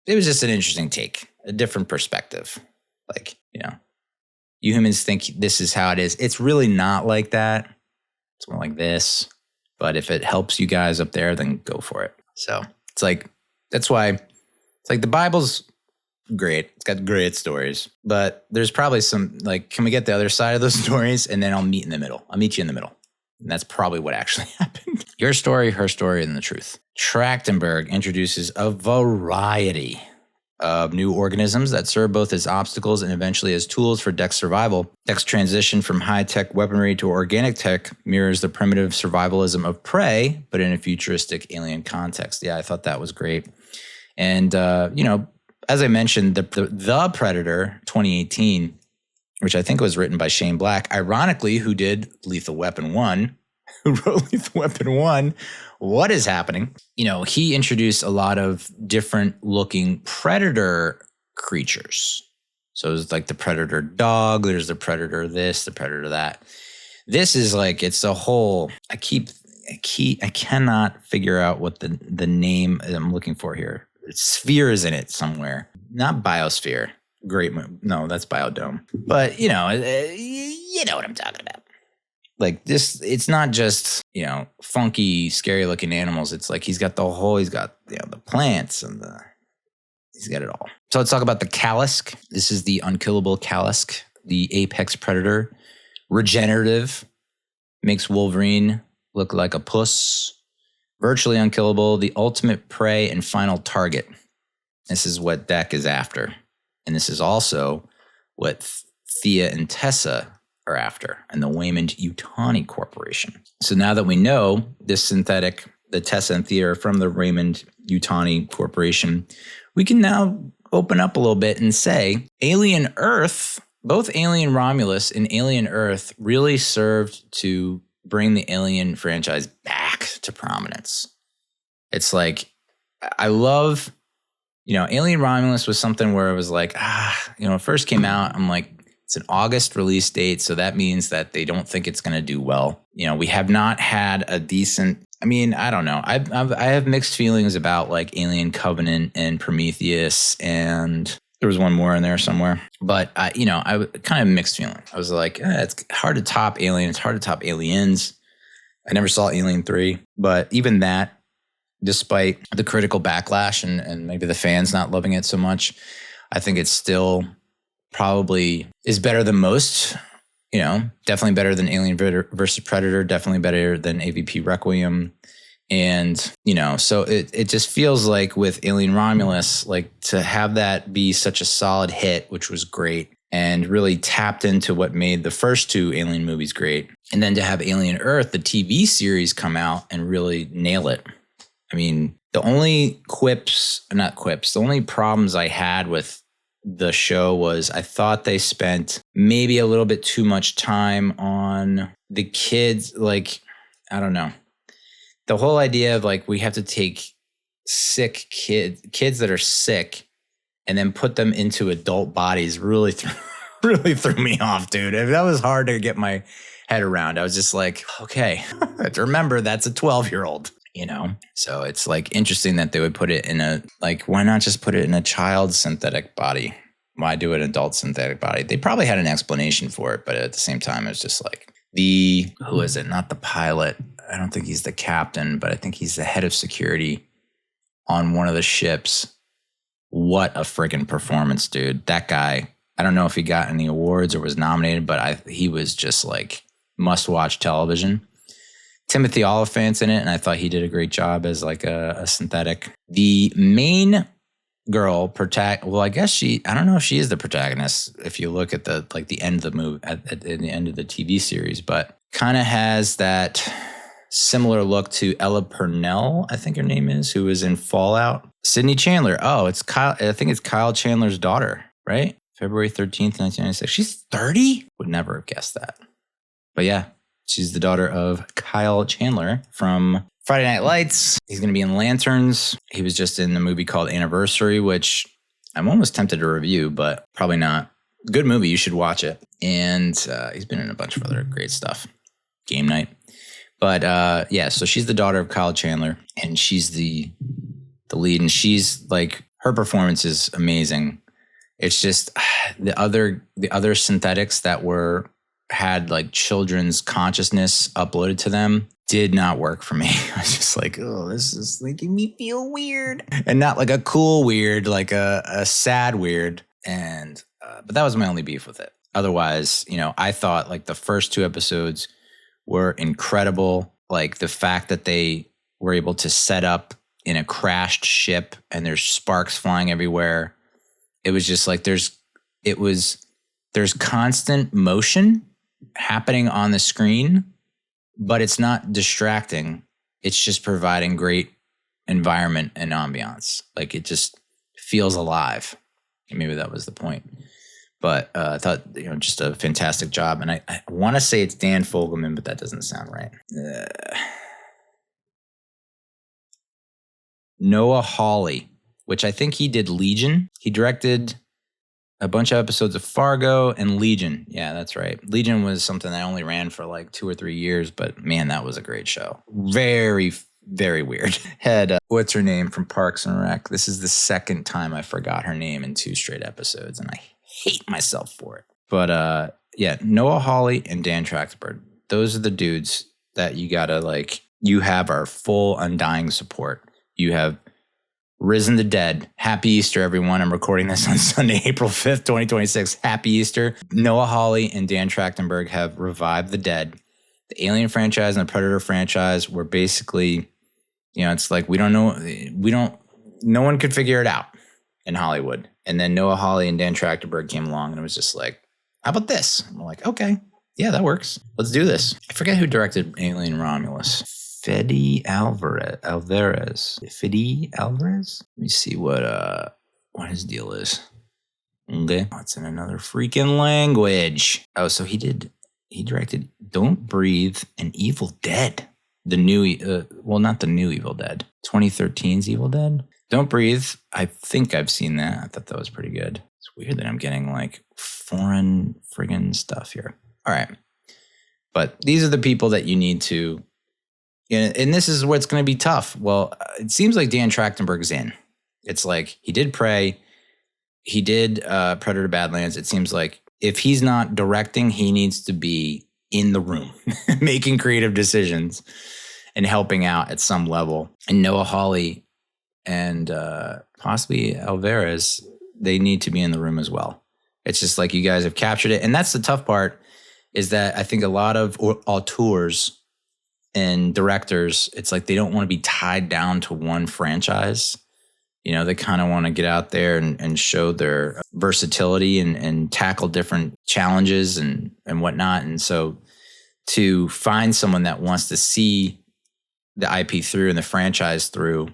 it was just an interesting take, a different perspective. Like, you humans think this is how it is. It's really not like that. It's more like this. But if it helps you guys up there, then go for it. So it's like, that's why it's like the Bible's great. It's got great stories, but there's probably some can we get the other side of those stories? And then I'll meet in the middle. I'll meet you in the middle. And that's probably what actually happened. Your story, her story, and the truth. Trachtenberg introduces a variety of new organisms that serve both as obstacles and eventually as tools for Deck's survival. Deck's transition from high-tech weaponry to organic tech mirrors the primitive survivalism of prey, but in a futuristic alien context. Yeah, I thought that was great. And, as I mentioned, the Predator 2018, which I think was written by Shane Black, ironically, who did Lethal Weapon 1, who wrote Lethal Weapon 1, what is happening? He introduced a lot of different looking predator creatures. So it's like the predator dog, there's the predator this, the predator that. This is it's a whole, I cannot figure out what the name I'm looking for here. Sphere is in it somewhere. Not biosphere. Great movie. No, that's Biodome. But, you know what I'm talking about. Like this, it's not just, funky, scary looking animals. It's like he's got the plants and he's got it all. So let's talk about the Kalisk. This is the unkillable Kalisk, the apex predator. Regenerative, makes Wolverine look like a puss. Virtually unkillable, the ultimate prey and final target. This is what Deck is after. And this is also what Thia and Tessa are after, and the Weyland-Yutani Corporation. So now that we know this synthetic, the Tessa and Thea are from the Weyland-Yutani Corporation, we can now open up a little bit and say Alien Earth, both Alien Romulus and Alien Earth really served to bring the Alien franchise back to prominence. It's like, I love, Alien Romulus was something where it was like, it first came out, I'm like, it's an August release date, so that means that they don't think it's going to do well. We have not had a decent, I don't know. I have mixed feelings about like Alien Covenant and Prometheus, and there was one more in there somewhere. But, I kind of mixed feeling. I was like, it's hard to top Alien. It's hard to top Aliens. I never saw Alien 3, but even that, despite the critical backlash and maybe the fans not loving it so much, I think it's still probably is better than most, definitely better than Alien versus Predator, definitely better than AVP Requiem. And, so it just feels like with Alien Romulus, like to have that be such a solid hit, which was great and really tapped into what made the first two Alien movies great. And then to have Alien Earth, the TV series, come out and really nail it. The only the only problems I had with the show was I thought they spent maybe a little bit too much time on the kids. Like, I don't know. The whole idea of like, we have to take sick kids that are sick and then put them into adult bodies really threw me off, dude. That was hard to get my head around. I was just like, okay, remember that's a 12-year-old. So it's like interesting that they would put it in why not just put it in a child's synthetic body? Why do an adult synthetic body? They probably had an explanation for it, but at the same time, it's just like who is it? Not the pilot. I don't think he's the captain, but I think he's the head of security on one of the ships. What a friggin' performance, dude. That guy, I don't know if he got any awards or was nominated, but he was just like must-watch television. Timothy Oliphant's in it, and I thought he did a great job as like a synthetic. The main girl, I guess I don't know if she is the protagonist if you look at the end of the movie, at the end of the TV series, but kind of has that similar look to Ella Purnell, I think her name is, who was in Fallout. Sydney Chandler. Oh, it's Kyle. I think it's Kyle Chandler's daughter, right? February 13th, 1996. She's 30? Would never have guessed that. But yeah. She's the daughter of Kyle Chandler from Friday Night Lights. He's going to be in Lanterns. He was just in a movie called Anniversary, which I'm almost tempted to review, but probably not. Good movie. You should watch it. And he's been in a bunch of other great stuff. Game Night. But so she's the daughter of Kyle Chandler, and she's the lead. And she's like, her performance is amazing. It's just the other synthetics that had like children's consciousness uploaded to them did not work for me. I was just like, oh, this is making me feel weird. And not like a cool weird, like a sad weird. And but that was my only beef with it. Otherwise, I thought like the first two episodes were incredible. Like the fact that they were able to set up in a crashed ship and there's sparks flying everywhere. It was just like there's constant motion happening on the screen, but it's not distracting. It's just providing great environment and ambiance. Like it just feels alive. Maybe that was the point. But I thought, just a fantastic job. And I want to say it's Dan Fogelman, but that doesn't sound right. Noah Hawley, which I think he did Legion. He directed a bunch of episodes of Fargo and Legion. Yeah, that's right. Legion was something that only ran for like 2 or 3 years, but man, that was a great show. Very, very weird. Had, what's her name from Parks and Rec? This is the second time I forgot her name in 2 straight episodes, and I hate myself for it. But yeah, Noah Hawley and Dan Trachtenberg. Those are the dudes that you gotta like, you have our full undying support. You have risen the dead. Happy Easter, everyone. I'm recording this on Sunday, April 5th, 2026. Happy Easter. Noah Hawley and Dan Trachtenberg have revived the dead. The Alien franchise and the Predator franchise were basically, you know, it's like no one could figure it out in Hollywood. And then Noah Hawley and Dan Trachtenberg came along and it was just like, how about this? I'm like, okay, yeah, that works. Let's do this. I forget who directed Alien Romulus. Fede Alvarez. Fede Alvarez? Let me see what his deal is. Okay. Oh, it's in another freaking language. Oh, so he directed Don't Breathe and Evil Dead. The new, not the new Evil Dead. 2013's Evil Dead. Don't Breathe. I think I've seen that. I thought that was pretty good. It's weird that I'm getting like foreign friggin' stuff here. All right. But these are the people that you need to, and this is what's going to be tough. Well, it seems like Dan Trachtenberg's in. It's like he did Prey. He did Predator Badlands. It seems like if he's not directing, he needs to be in the room making creative decisions and helping out at some level. And Noah Hawley and possibly Alvarez, they need to be in the room as well. It's just like you guys have captured it. And that's the tough part, is that I think a lot of auteurs and directors, it's like they don't want to be tied down to one franchise. You know, they kind of want to get out there and show their versatility and tackle different challenges and whatnot. And so to find someone that wants to see the IP through and the franchise through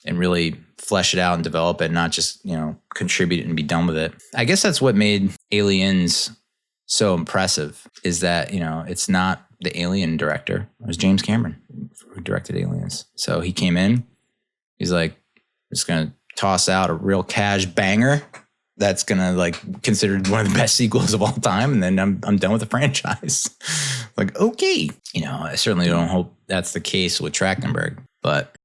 and really flesh it out and develop it, not just, you know, contribute and be done with it. I guess that's what made Aliens so impressive, is that, you know, it's not the Alien director. It was James Cameron who directed Aliens. So he came in, he's like, just going to toss out a real cash banger that's going to like considered one of the best sequels of all time. And then I'm done with the franchise. Like, okay. You know, I certainly don't hope that's the case with Trachtenberg. But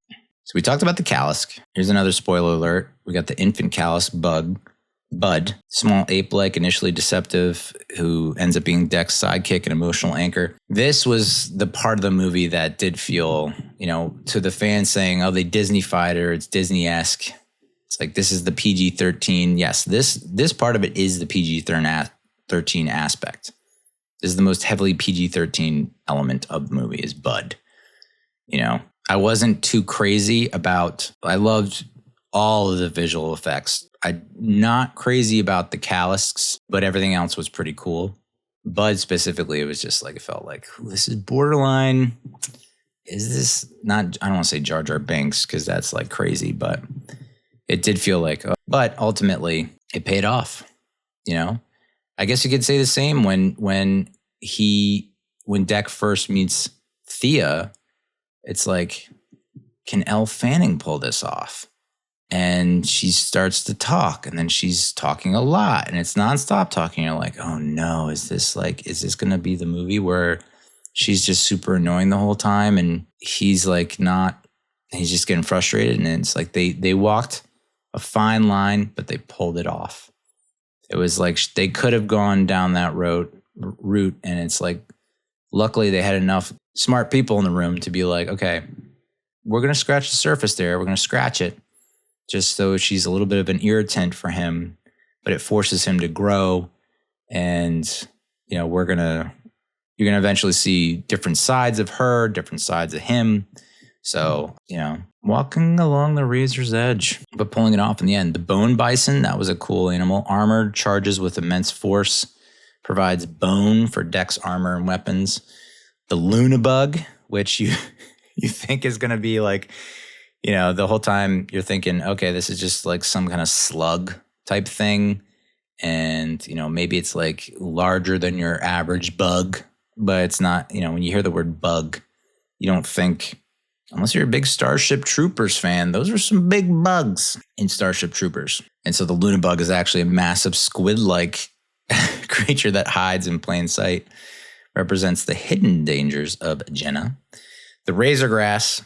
so we talked about the Kalisk. Here's another spoiler alert. We got the infant Kalisk Bud, small ape-like, initially deceptive, who ends up being Deck's sidekick and emotional anchor. This was the part of the movie that did feel, you know, to the fans saying, oh, they Disney-fied her, it's Disney-esque. It's like, this is the PG-13. Yes, this part of it is the PG-13 aspect. This is the most heavily PG-13 element of the movie, is Bud. You know, I wasn't too crazy about, I loved all of the visual effects. I'm not crazy about the Kalisks, but everything else was pretty cool. Bud specifically, it was just like, it felt like, this is borderline. Is this not, I don't want to say Jar Jar Binks because that's like crazy, but it did feel like, but ultimately it paid off. You know, I guess you could say the same when Deck first meets Thia, it's like, can Elle Fanning pull this off? And she starts to talk, and then she's talking a lot, and it's nonstop talking. You're like, oh no, is this going to be the movie where she's just super annoying the whole time? And he's like, he's just getting frustrated. And it's like, they walked a fine line, but they pulled it off. It was like, they could have gone down that route. And it's like, luckily they had enough smart people in the room to be like, okay, we're going to scratch the surface there. We're going to scratch it, just so she's a little bit of an irritant for him, but it forces him to grow. And, you know, you're going to eventually see different sides of her, different sides of him. So, you know, walking along the razor's edge, but pulling it off in the end. The bone bison, that was a cool animal. Armored, charges with immense force, provides bone for Deck's armor and weapons. The Lunabug, which you think is going to be like, you know, the whole time you're thinking, okay, this is just like some kind of slug type thing. And, you know, maybe it's like larger than your average bug, but it's not, you know, when you hear the word bug, you don't think, unless you're a big Starship Troopers fan, those are some big bugs in Starship Troopers. And so the Lunabug is actually a massive squid-like creature that hides in plain sight, represents the hidden dangers of Genna. The razor grass,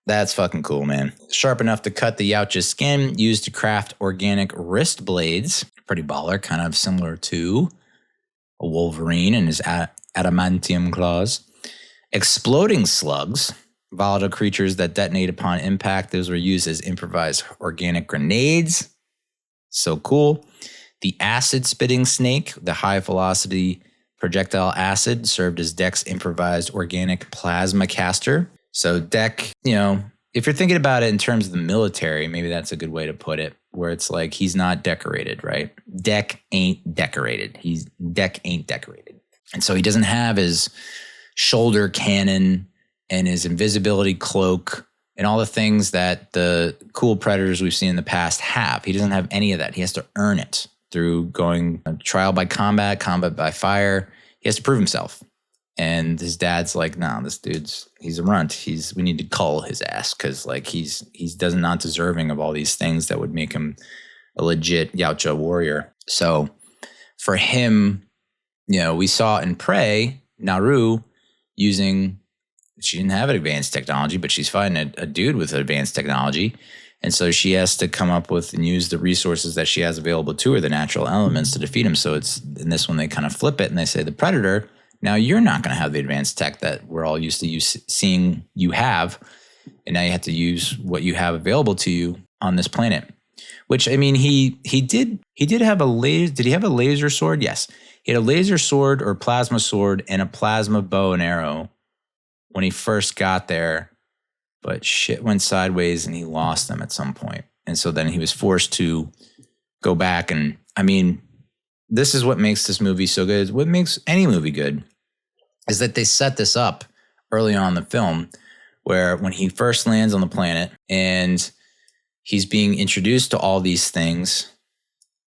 That's fucking cool, man. Sharp enough to cut the Yautja's skin, used to craft organic wrist blades. Pretty baller, kind of similar to a Wolverine and his adamantium claws. Exploding slugs, volatile creatures that detonate upon impact. Those were used as improvised organic grenades. So cool. The acid-spitting snake, the high-velocity projectile acid, served as Deck's improvised organic plasma caster. So Deck, if you're thinking about it in terms of the military, maybe that's a good way to put it, where it's like he's not decorated, right? Deck ain't decorated. Deck ain't decorated. And so he doesn't have his shoulder cannon and his invisibility cloak and all the things that the cool predators we've seen in the past have. He doesn't have any of that. He has to earn it through going trial by combat by fire. He has to prove himself. And his dad's like, no, this dude's, he's a runt. We need to cull his ass because like he's not deserving of all these things that would make him a legit Yautja warrior. So for him, we saw in Prey, Naru she didn't have advanced technology, but she's fighting a dude with advanced technology. And so she has to come up with and use the resources that she has available to her, the natural elements, to defeat him. So it's in this one, they kind of flip it and they say, the Predator, now you're not going to have the advanced tech that we're all used to seeing you have. And now you have to use what you have available to you on this planet. Which, I mean, he did have a laser. Did he have a laser sword? Yes. He had a laser sword or plasma sword and a plasma bow and arrow when he first got there. But shit went sideways and he lost them at some point. And so then he was forced to go back. And I mean, this is what makes this movie so good. What makes any movie good is that they set this up early on in the film where when he first lands on the planet and he's being introduced to all these things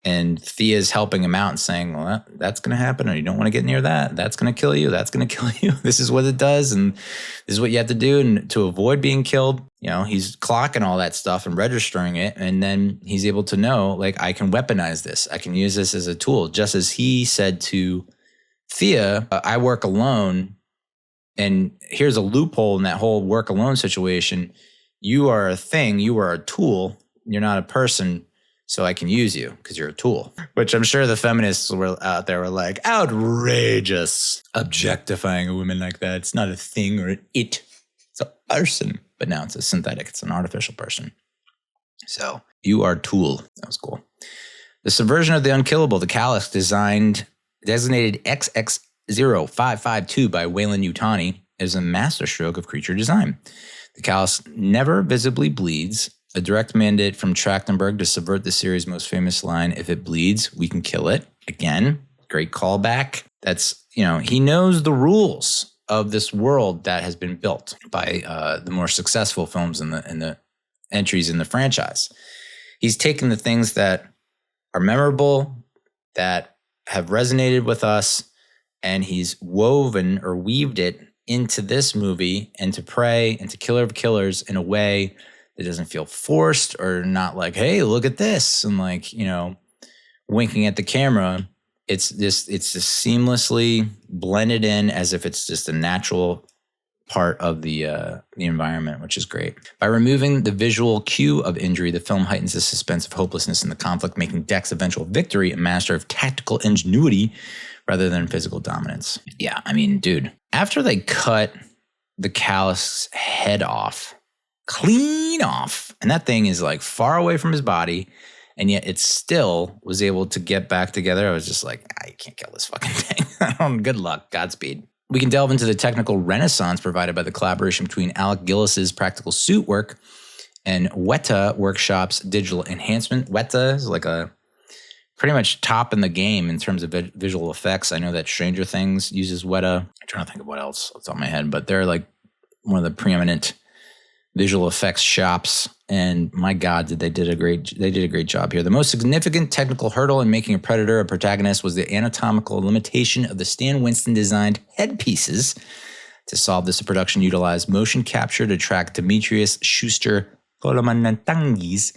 and Thia's helping him out and saying, well, that's going to happen. Or you don't want to get near that. That's going to kill you. That's going to kill you. This is what it does. And this is what you have to do. And to avoid being killed, he's clocking all that stuff and registering it. And then he's able to know, like, I can weaponize this. I can use this as a tool. Just as he said to Thia, I work alone. And here's a loophole in that whole work alone situation. You are a thing. You are a tool. You're not a person. So I can use you because you're a tool. Which I'm sure the feminists were out there were like, outrageous. Objectifying a woman like that. It's not a thing or an it. It's a person. But now it's a synthetic. It's an artificial person. So you are a tool. That was cool. The subversion of the unkillable, the Kalisk, designated XX0552 by Weyland-Yutani, is a masterstroke of creature design. The Kalisk never visibly bleeds. A direct mandate from Trachtenberg to subvert the series' most famous line, if it bleeds, we can kill it. Again, great callback. That's, he knows the rules of this world that has been built by the more successful films and the entries in the franchise. He's taken the things that are memorable, that have resonated with us, and he's woven or weaved it into this movie and to Prey and to Killer of Killers in a way that doesn't feel forced or not like, hey, look at this. And like, winking at the camera. It's just seamlessly blended in as if it's just a natural part of the environment, which is great. By removing the visual cue of injury, the film heightens the suspense of hopelessness in the conflict, making Deck's eventual victory a master of tactical ingenuity rather than physical dominance. Yeah, I mean, dude, after they cut the Kalisk's head off, clean off, and that thing is like far away from his body, and yet it still was able to get back together. I was just like, you can't kill this fucking thing. Good luck. Godspeed. We can delve into the technical renaissance provided by the collaboration between Alec Gillis's practical suit work and Weta Workshop's digital enhancement. Weta is like a pretty much top in the game in terms of visual effects. I know that Stranger Things uses Weta. I'm trying to think of what else off the top of my head, but they're like one of the preeminent visual effects shops, and my God, they did a great job here. The most significant technical hurdle in making a Predator a protagonist was the anatomical limitation of the Stan Winston designed headpieces. To solve this, the production utilized motion capture to track Dimitrius Schuster-Koloamatangi's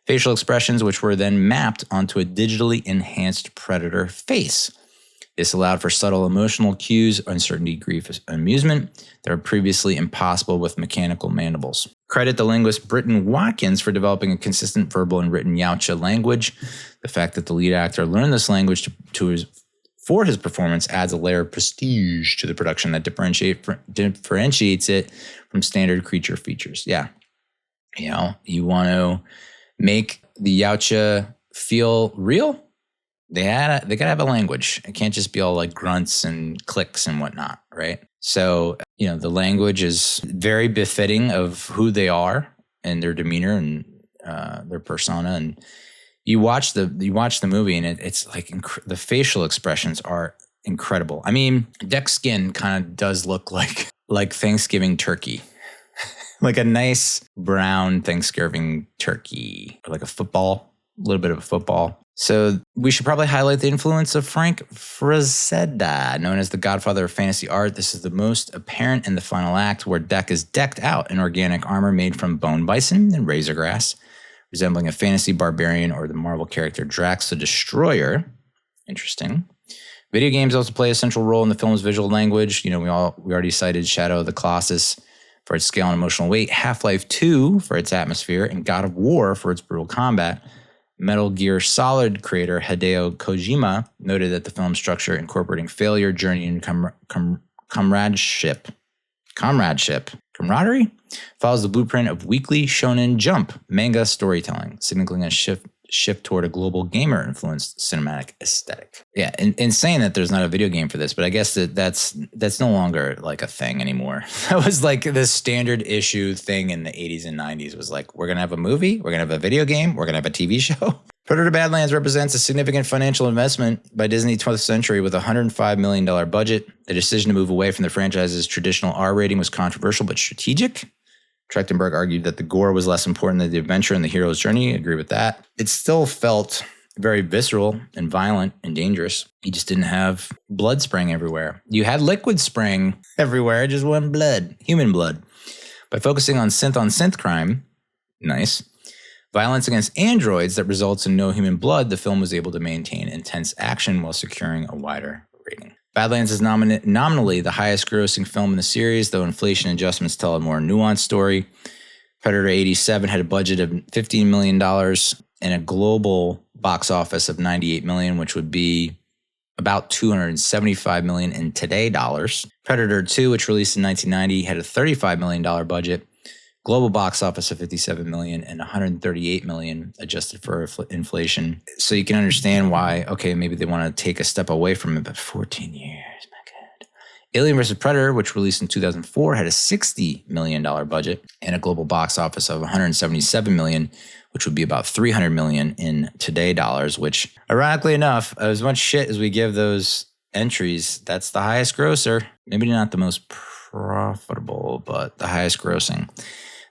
facial expressions, which were then mapped onto a digitally enhanced Predator face. This allowed for subtle emotional cues, uncertainty, grief, and amusement that were previously impossible with mechanical mandibles. Credit the linguist Britton Watkins for developing a consistent verbal and written Yautja language. The fact that the lead actor learned this language for his performance adds a layer of prestige to the production that differentiates it from standard creature features. Yeah. You know, you want to make the Yautja feel real? They gotta have a language. It can't just be all like grunts and clicks and whatnot, right? So, you know, the language is very befitting of who they are and their demeanor and their persona. And you watch the movie, and it's like the facial expressions are incredible. I mean, Deck's skin kind of does look like Thanksgiving turkey, like a nice brown Thanksgiving turkey, or like a little bit of a football. So we should probably highlight the influence of Frank Frazetta, known as the godfather of fantasy art. This is the most apparent in the final act, where Deck is decked out in organic armor made from bone bison and razor grass, resembling a fantasy barbarian or the Marvel character Drax the Destroyer. Interesting. Video games also play a central role in the film's visual language. You know, we already cited Shadow of the Colossus for its scale and emotional weight, Half-Life 2 for its atmosphere, and God of War for its brutal combat. Metal Gear Solid creator Hideo Kojima noted that the film's structure, incorporating failure, journey, and camaraderie, follows the blueprint of Weekly Shonen Jump manga storytelling, signaling a shift toward a global gamer-influenced cinematic aesthetic. Yeah, and saying that there's not a video game for this, but I guess that's no longer like a thing anymore. That was like the standard issue thing in the 80s and 90s, was like, we're going to have a movie, we're going to have a video game, we're going to have a TV show. Predator Badlands represents a significant financial investment by Disney 20th Century with a $105 million budget. The decision to move away from the franchise's traditional R rating was controversial but strategic. Trachtenberg argued that the gore was less important than the adventure and the hero's journey. I agree with that. It still felt very visceral and violent and dangerous. You just didn't have blood spraying everywhere. You had liquid spraying everywhere, just wasn't blood, human blood. By focusing on synth-on-synth crime, nice, violence against androids that results in no human blood, the film was able to maintain intense action while securing a wider rating. Badlands is nominally the highest grossing film in the series, though inflation adjustments tell a more nuanced story. Predator 87 had a budget of $15 million and a global box office of $98 million, which would be about $275 million in today dollars. Predator 2, which released in 1990, had a $35 million budget, global box office of $57 million and $138 million adjusted for inflation. So you can understand why, okay, maybe they want to take a step away from it, but 14 years, my God. Alien vs. Predator, which released in 2004, had a $60 million budget and a global box office of $177 million, which would be about $300 million in today dollars, which, ironically enough, as much shit as we give those entries, that's the highest grosser. Maybe not the most profitable, but the highest grossing.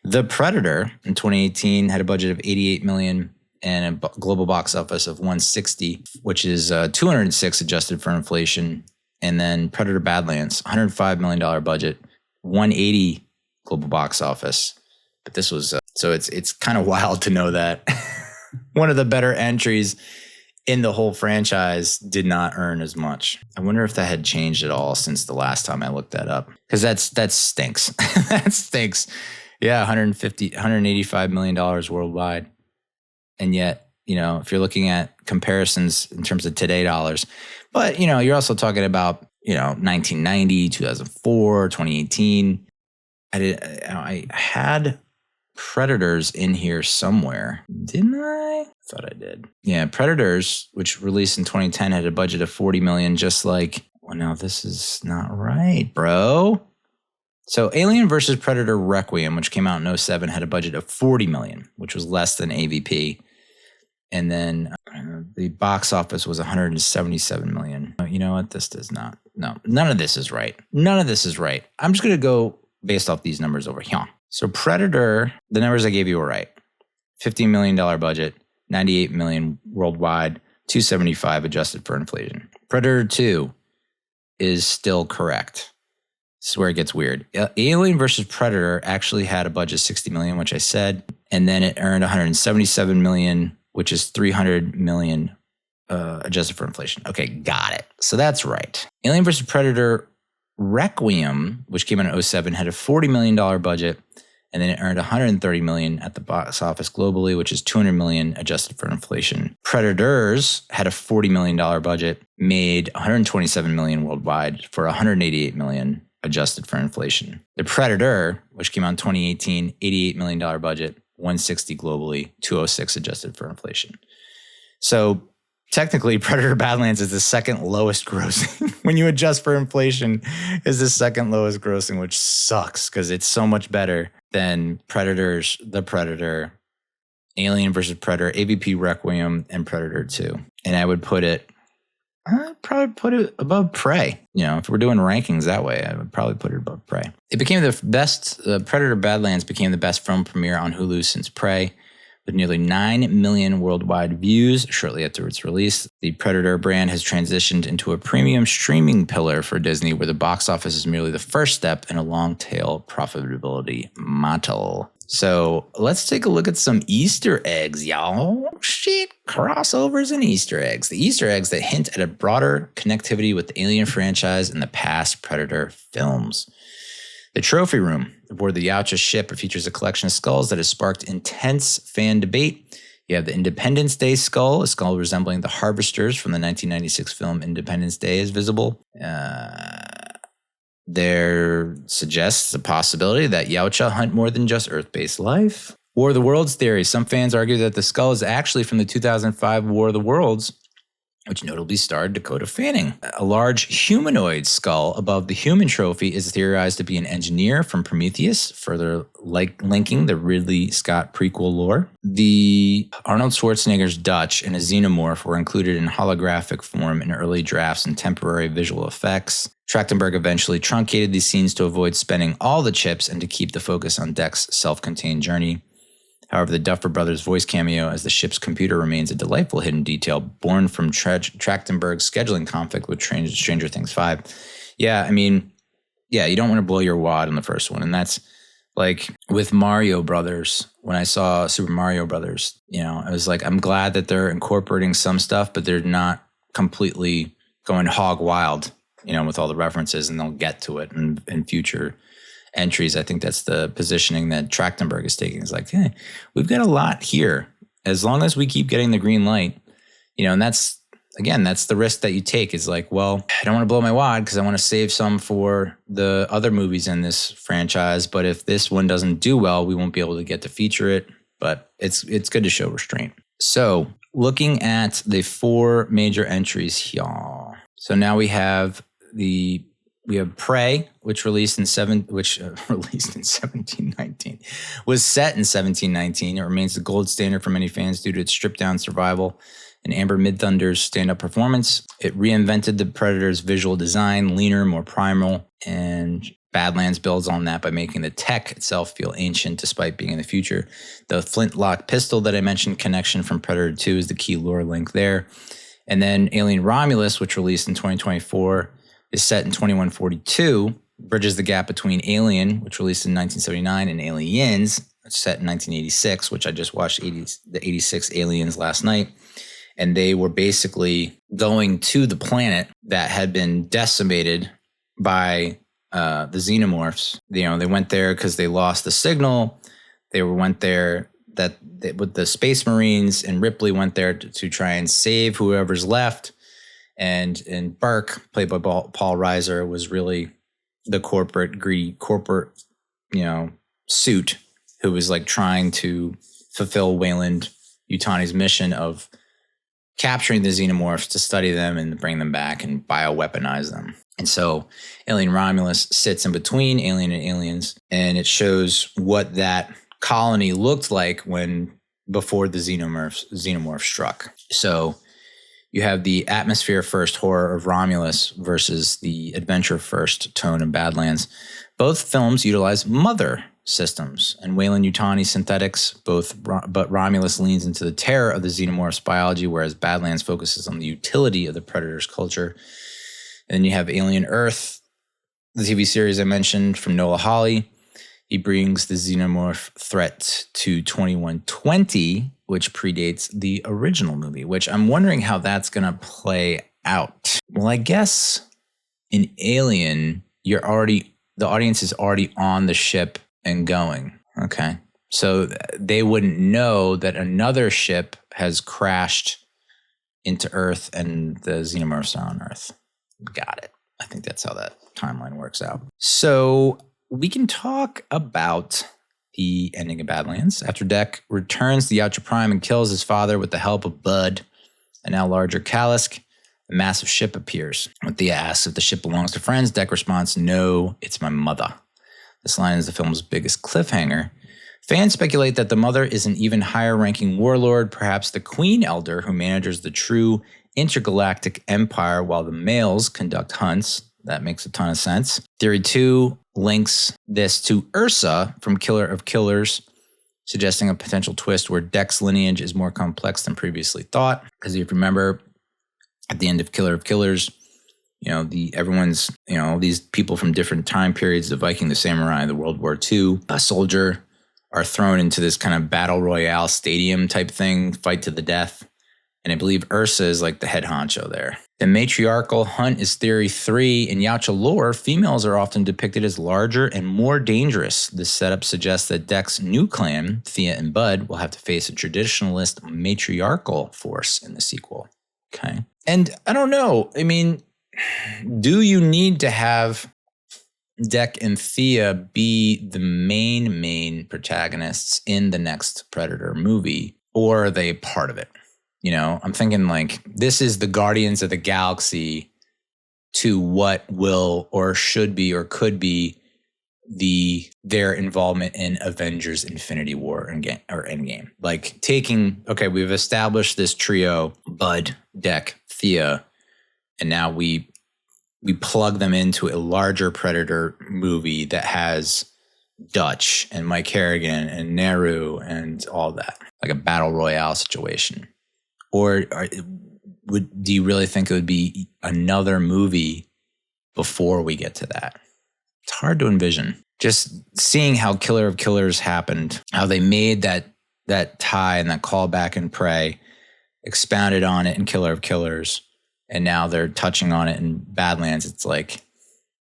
The Predator in 2018 had a budget of $88 million and a global box office of $160, which is $206 adjusted for inflation. And then Predator Badlands, $105 million budget, $180 global box office. But this was so it's kind of wild to know that one of the better entries in the whole franchise did not earn as much. I wonder if that had changed at all since the last time I looked that up, because that stinks. That stinks. Yeah, $185 million worldwide. And yet, you know, if you're looking at comparisons in terms of today dollars, but, you know, you're also talking about, you know, 1990, 2004, 2018. I had Predators in here somewhere. Didn't I? Thought I did. Yeah, Predators, which released in 2010, had a budget of $40 million, just like, well, now this is not right, bro. So Alien vs. Predator Requiem, which came out in 2007, had a budget of $40 million, which was less than AVP. And then the box office was $177 million. You know what? This does not. No, none of this is right. None of this is right. I'm just going to go based off these numbers over here. So Predator, the numbers I gave you were right. $15 million budget, $98 million worldwide, $275 adjusted for inflation. Predator 2 is still correct. This is where it gets weird. Alien vs. Predator actually had a budget of $60 million, which I said, and then it earned $177 million, which is $300 million adjusted for inflation. Okay, got it. So that's right. Alien vs. Predator Requiem, which came out in 2007, had a $40 million budget, and then it earned $130 million at the box office globally, which is $200 million adjusted for inflation. Predators had a $40 million budget, made $127 million worldwide for $188 million adjusted for inflation. The Predator, which came out in 2018, $88 million budget, $160 globally, $206 adjusted for inflation. So technically, Predator Badlands is the second lowest grossing. When you adjust for inflation, is the second lowest grossing, which sucks because it's so much better than Predators, The Predator, Alien vs. Predator, AVP Requiem, and Predator 2. And I'd probably put it above Prey. If we're doing rankings that way, I would probably put it above Prey. It became the best, Predator Badlands became the best film premiere on Hulu since Prey, with nearly 9 million worldwide views shortly after its release. The Predator brand has transitioned into a premium streaming pillar for Disney, where the box office is merely the first step in a long-tail profitability model. So let's take a look at some Easter eggs, y'all. Shit, crossovers and Easter eggs. The Easter eggs that hint at a broader connectivity with the Alien franchise and the past Predator films. The trophy room aboard the Yautja ship features a collection of skulls that has sparked intense fan debate. You have the Independence Day skull, a skull resembling the Harvesters from the 1996 film Independence Day is visible. There suggests the possibility that Yautja hunt more than just Earth-based life. War of the Worlds theory. Some fans argue that the skull is actually from the 2005 War of the Worlds, which notably starred Dakota Fanning. A large humanoid skull above the human trophy is theorized to be an engineer from Prometheus, further linking the Ridley Scott prequel lore. The Arnold Schwarzenegger's Dutch and a xenomorph were included in holographic form in early drafts and temporary visual effects. Trachtenberg eventually truncated these scenes to avoid spending all the chips and to keep the focus on Deck's self-contained journey. However, the Duffer Brothers' voice cameo as the ship's computer remains a delightful hidden detail born from Trachtenberg's scheduling conflict with Stranger Things 5. You don't want to blow your wad on the first one. And that's like with Mario Brothers. When I saw Super Mario Brothers, I was like, I'm glad that they're incorporating some stuff, but they're not completely going hog wild, with all the references, and they'll get to it in future entries. I think that's the positioning that Trachtenberg is taking. It's like, hey, we've got a lot here. As long as we keep getting the green light, and that's the risk that you take is like, well, I don't want to blow my wad because I want to save some for the other movies in this franchise. But if this one doesn't do well, we won't be able to get to feature it. But it's good to show restraint. So looking at the 4 major entries here. So now we have Prey, which released in 1719, was set in 1719. It remains the gold standard for many fans due to its stripped-down survival and Amber Midthunder's stand-up performance. It reinvented the Predator's visual design, leaner, more primal, and Badlands builds on that by making the tech itself feel ancient despite being in the future. The flintlock pistol that I mentioned, connection from Predator 2, is the key lore link there. And then Alien Romulus, which released in 2024, is set in 2142, bridges the gap between Alien, which released in 1979, and Aliens, set in 1986, which I just watched the 86 Aliens last night. And they were basically going to the planet that had been decimated by the xenomorphs. They went there because they lost the signal. Went there with the Space Marines, and Ripley went there to try and save whoever's left. And Burke, played by Paul Reiser, was really the greedy corporate, suit who was like trying to fulfill Weyland-Yutani's mission of capturing the xenomorphs to study them and bring them back and bioweaponize them. And so Alien Romulus sits in between Alien and Aliens, and it shows what that colony looked like before the xenomorph struck. So you have the atmosphere first horror of Romulus versus the adventure first tone of Badlands. Both films utilize mother systems and Weyland-Yutani synthetics, but Romulus leans into the terror of the xenomorph's biology, whereas Badlands focuses on the utility of the Predator's culture. And then you have Alien Earth, the TV series I mentioned from Noah Hawley. He brings the xenomorph threat to 2120, which predates the original movie, which I'm wondering how that's going to play out. Well, I guess in Alien, the audience is already on the ship and going. Okay. So they wouldn't know that another ship has crashed into Earth and the xenomorphs are on Earth. Got it. I think that's how that timeline works out. So we can talk about the ending of Badlands. After Deck returns the Yautja Prime and kills his father with the help of Bud, a now larger Kalisk, a massive ship appears. When Thia asks if the ship belongs to friends, Deck responds, "No, it's my mother." This line is the film's biggest cliffhanger. Fans speculate that the mother is an even higher-ranking warlord, perhaps the Queen Elder, who manages the true intergalactic empire while the males conduct hunts. That makes a ton of sense. Theory 2 links this to Ursa from Killer of Killers, suggesting a potential twist where Deck's lineage is more complex than previously thought. Because if you remember, at the end of Killer of Killers, everyone's, these people from different time periods, the Viking, the Samurai, the World War II, a soldier, are thrown into this kind of battle royale stadium type thing, fight to the death. And I believe Ursa is like the head honcho there. The matriarchal hunt is theory 3. In Yautja lore, females are often depicted as larger and more dangerous. This setup suggests that Deck's new clan, Thia and Bud, will have to face a traditionalist matriarchal force in the sequel. Okay. And I don't know. I mean, do you need to have Deck and Thia be the main protagonists in the next Predator movie, or are they part of it? I'm thinking like this is the Guardians of the Galaxy to what will or should be or could be their involvement in Avengers Infinity War or Endgame. Like we've established this trio, Bud, Deck, Thia, and now we plug them into a larger Predator movie that has Dutch and Mike Harrigan and Nehru and all that, like a battle royale situation. Or do you really think it would be another movie before we get to that? It's hard to envision. Just seeing how Killer of Killers happened, how they made that tie and that callback in Prey, expounded on it in Killer of Killers, and now they're touching on it in Badlands. It's like,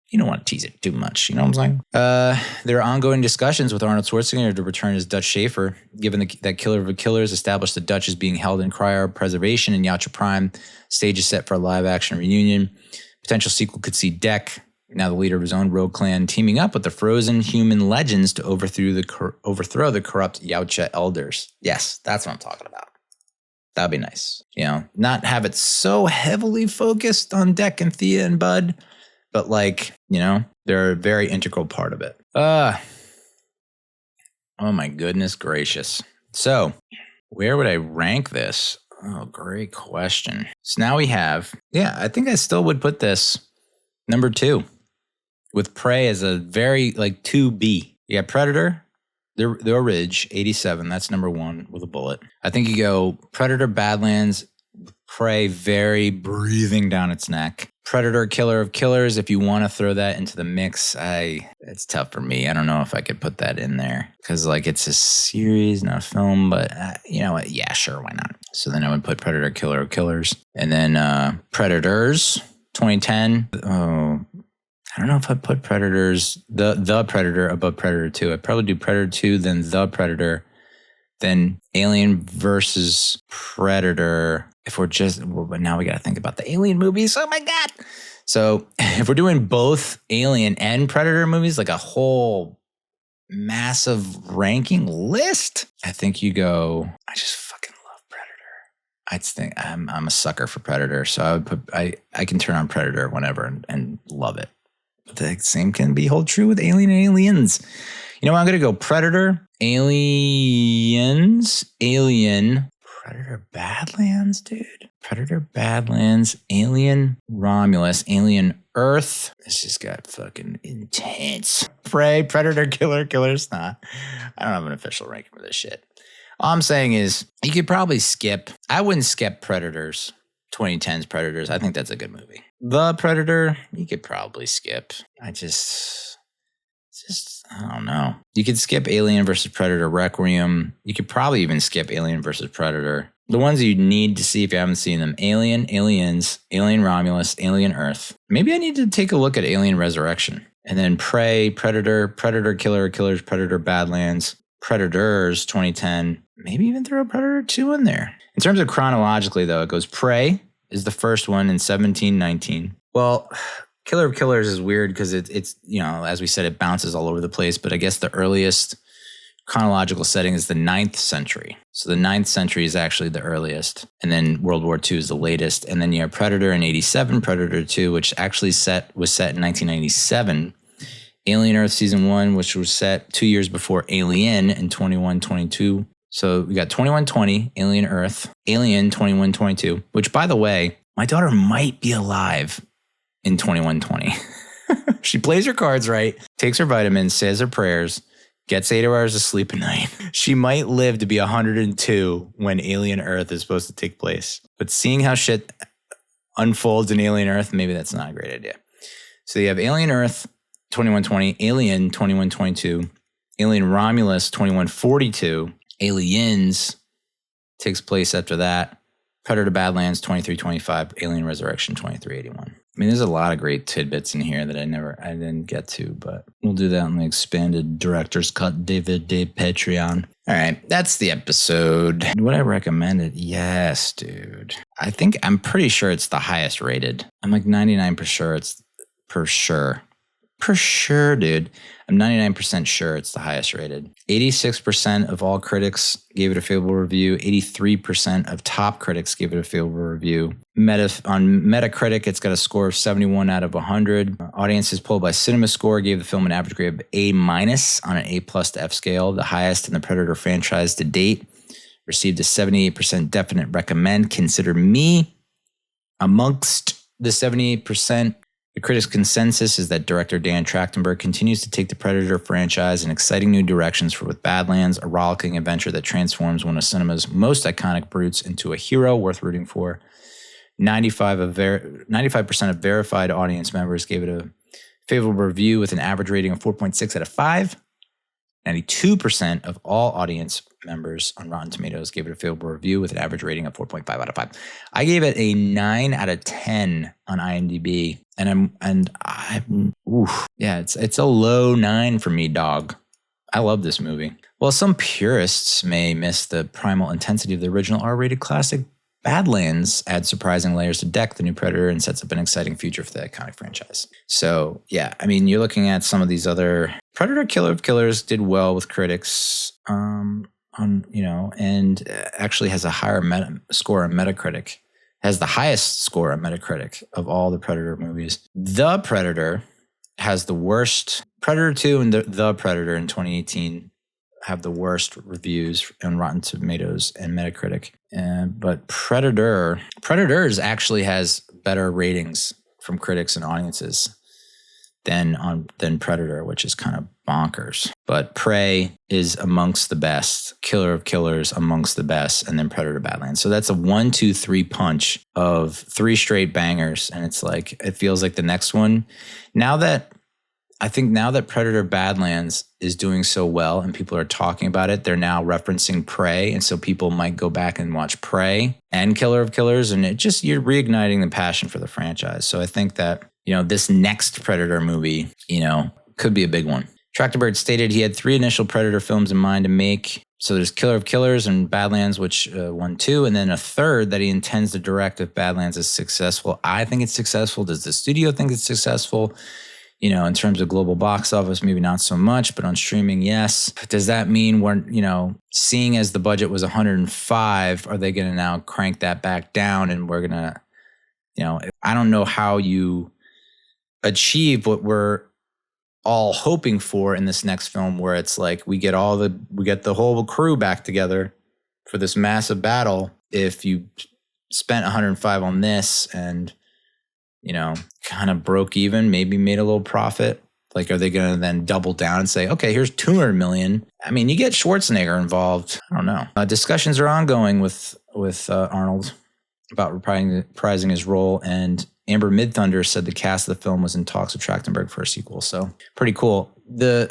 you don't want to tease it too much. You know what I'm saying? There are ongoing discussions with Arnold Schwarzenegger to return as Dutch Schaefer, given that Killer of Killers established that Dutch is being held in cryopreservation in Yautja Prime. Stage is set for a live-action reunion. Potential sequel could see Deck, now the leader of his own rogue clan, teaming up with the frozen human legends to overthrow the corrupt Yautja elders. Yes, that's what I'm talking about. That'd be nice. Not have it so heavily focused on Deck and Thia and Bud, but they're a very integral part of it. Oh my goodness gracious. So where would I rank this? Oh, great question. So now we have, I think I still would put this number 2 with Prey as a very 2B. You got Predator, the Ridge, 87. That's number 1 with a bullet. I think you go Predator, Badlands, Prey very breathing down its neck. Predator, Killer of Killers, if you want to throw that into the mix, it's tough for me. I don't know if I could put that in there because it's a series, not a film, but you know what? Yeah, sure, why not? So then I would put Predator, Killer of Killers. And then Predators, 2010. Oh, I don't know if I'd put Predators, the Predator above Predator 2. I'd probably do Predator 2, then The Predator, then Alien versus Predator. But now we got to think about the Alien movies. Oh my God. So if we're doing both Alien and Predator movies, like a whole massive ranking list, I think you go, I just fucking love Predator. I just think I'm a sucker for Predator. So I would put, I can turn on Predator whenever and love it. But the same can be hold true with Alien and Aliens. You know what? I'm going to go Predator, Aliens, Alien, Predator Badlands, dude. Predator Badlands, Alien Romulus, Alien Earth. This just got fucking intense. Prey, Predator, Killers. Nah, I don't have an official ranking for this shit. All I'm saying is you could probably skip. I wouldn't skip Predators, 2010's Predators. I think that's a good movie. The Predator, you could probably skip. It's just, I don't know. You could skip Alien versus Predator Requiem. You could probably even skip Alien versus Predator. The ones you need to see if you haven't seen them: Alien, Aliens, Alien Romulus, Alien Earth. Maybe I need to take a look at Alien Resurrection. And then Prey, Predator, Predator Killer, Killers, Predator Badlands, Predators 2010. Maybe even throw Predator 2 in there. In terms of chronologically, though, it goes Prey is the first one in 1719. Well, Killer of Killers is weird because it's, you know, as we said, it bounces all over the place. But I guess the earliest chronological setting is the 9th century. So the 9th century is actually the earliest. And then World War II is the latest. And then you have Predator in 87, Predator 2, which actually was set in 1997. Alien Earth Season 1, which was set 2 years before Alien in 2122. So we got 2120, Alien Earth, Alien 2122, which, by the way, my daughter might be alive in 2120. She plays her cards right, takes her vitamins, says her prayers, gets 8 hours of sleep a night. She might live to be 102 when Alien Earth is supposed to take place. But seeing how shit unfolds in Alien Earth, maybe that's not a great idea. So you have Alien Earth 2120, Alien 2122, Alien Romulus 2142, Aliens takes place after that, Predator Badlands 2325, Alien Resurrection 2381. I mean, there's a lot of great tidbits in here that I didn't get to, but we'll do that on the expanded director's cut DVD Patreon. All right, that's the episode. Would I recommend it? Yes, dude. I'm pretty sure it's the highest rated. I'm like 99% sure it's for sure, dude. I'm 99% sure it's the highest rated. 86% of all critics gave it a favorable review. 83% of top critics gave it a favorable review. On Metacritic, it's got a score of 71 out of 100. Audiences polled by CinemaScore gave the film an average grade of A- on an A+ to F scale, the highest in the Predator franchise to date. Received a 78% definite recommend. Consider me amongst the 78%. The critics' consensus is that director Dan Trachtenberg continues to take the Predator franchise in exciting new directions with Badlands, a rollicking adventure that transforms one of cinema's most iconic brutes into a hero worth rooting for. 95% of verified audience members gave it a favorable review with an average rating of 4.6 out of 5. 92% of all audience members on Rotten Tomatoes gave it a favorable review with an average rating of 4.5 out of 5. I gave it a 9 out of 10 on IMDb, it's a low 9 for me, dog. I love this movie. While some purists may miss the primal intensity of the original R-rated classic, Badlands adds surprising layers to deck the new Predator and sets up an exciting future for the iconic franchise. So, yeah, I mean, you're looking at some of these other Predator Killer of Killers did well with critics, and actually has a higher score on Metacritic. Has the highest score on Metacritic of all the Predator movies. The Predator has the worst. Predator 2 and the Predator in 2018 have the worst reviews on Rotten Tomatoes and Metacritic. But Predators actually has better ratings from critics and audiences than Predator, which is kind of bonkers. But Prey is amongst the best, Killer of Killers amongst the best, and then Predator Badlands. So that's a 1, 2, 3 punch of 3 straight bangers. And it's like, it feels like the next one. Now that Predator Badlands is doing so well and people are talking about it, they're now referencing Prey. And so people might go back and watch Prey and Killer of Killers. And you're reigniting the passion for the franchise. So I think that, this next Predator movie, could be a big one. Trachtenberg stated he had 3 initial Predator films in mind to make. So there's Killer of Killers and Badlands, which won 2, and then a third that he intends to direct if Badlands is successful. I think it's successful. Does the studio think it's successful? In terms of global box office, maybe not so much, but on streaming, yes. Does that mean we're, seeing as the budget was 105, are they going to now crank that back down and we're going to, I don't know how you achieve what we're all hoping for in this next film, where it's like we get the whole crew back together for this massive battle. If you spent 105 on this and kind of broke even, maybe made a little profit, like, are they going to then double down and say, okay, here's 200 million? I mean, you get Schwarzenegger involved. I don't know. Discussions are ongoing with Arnold about reprising his role, and Amber Midthunder said the cast of the film was in talks with Trachtenberg for a sequel. So pretty cool.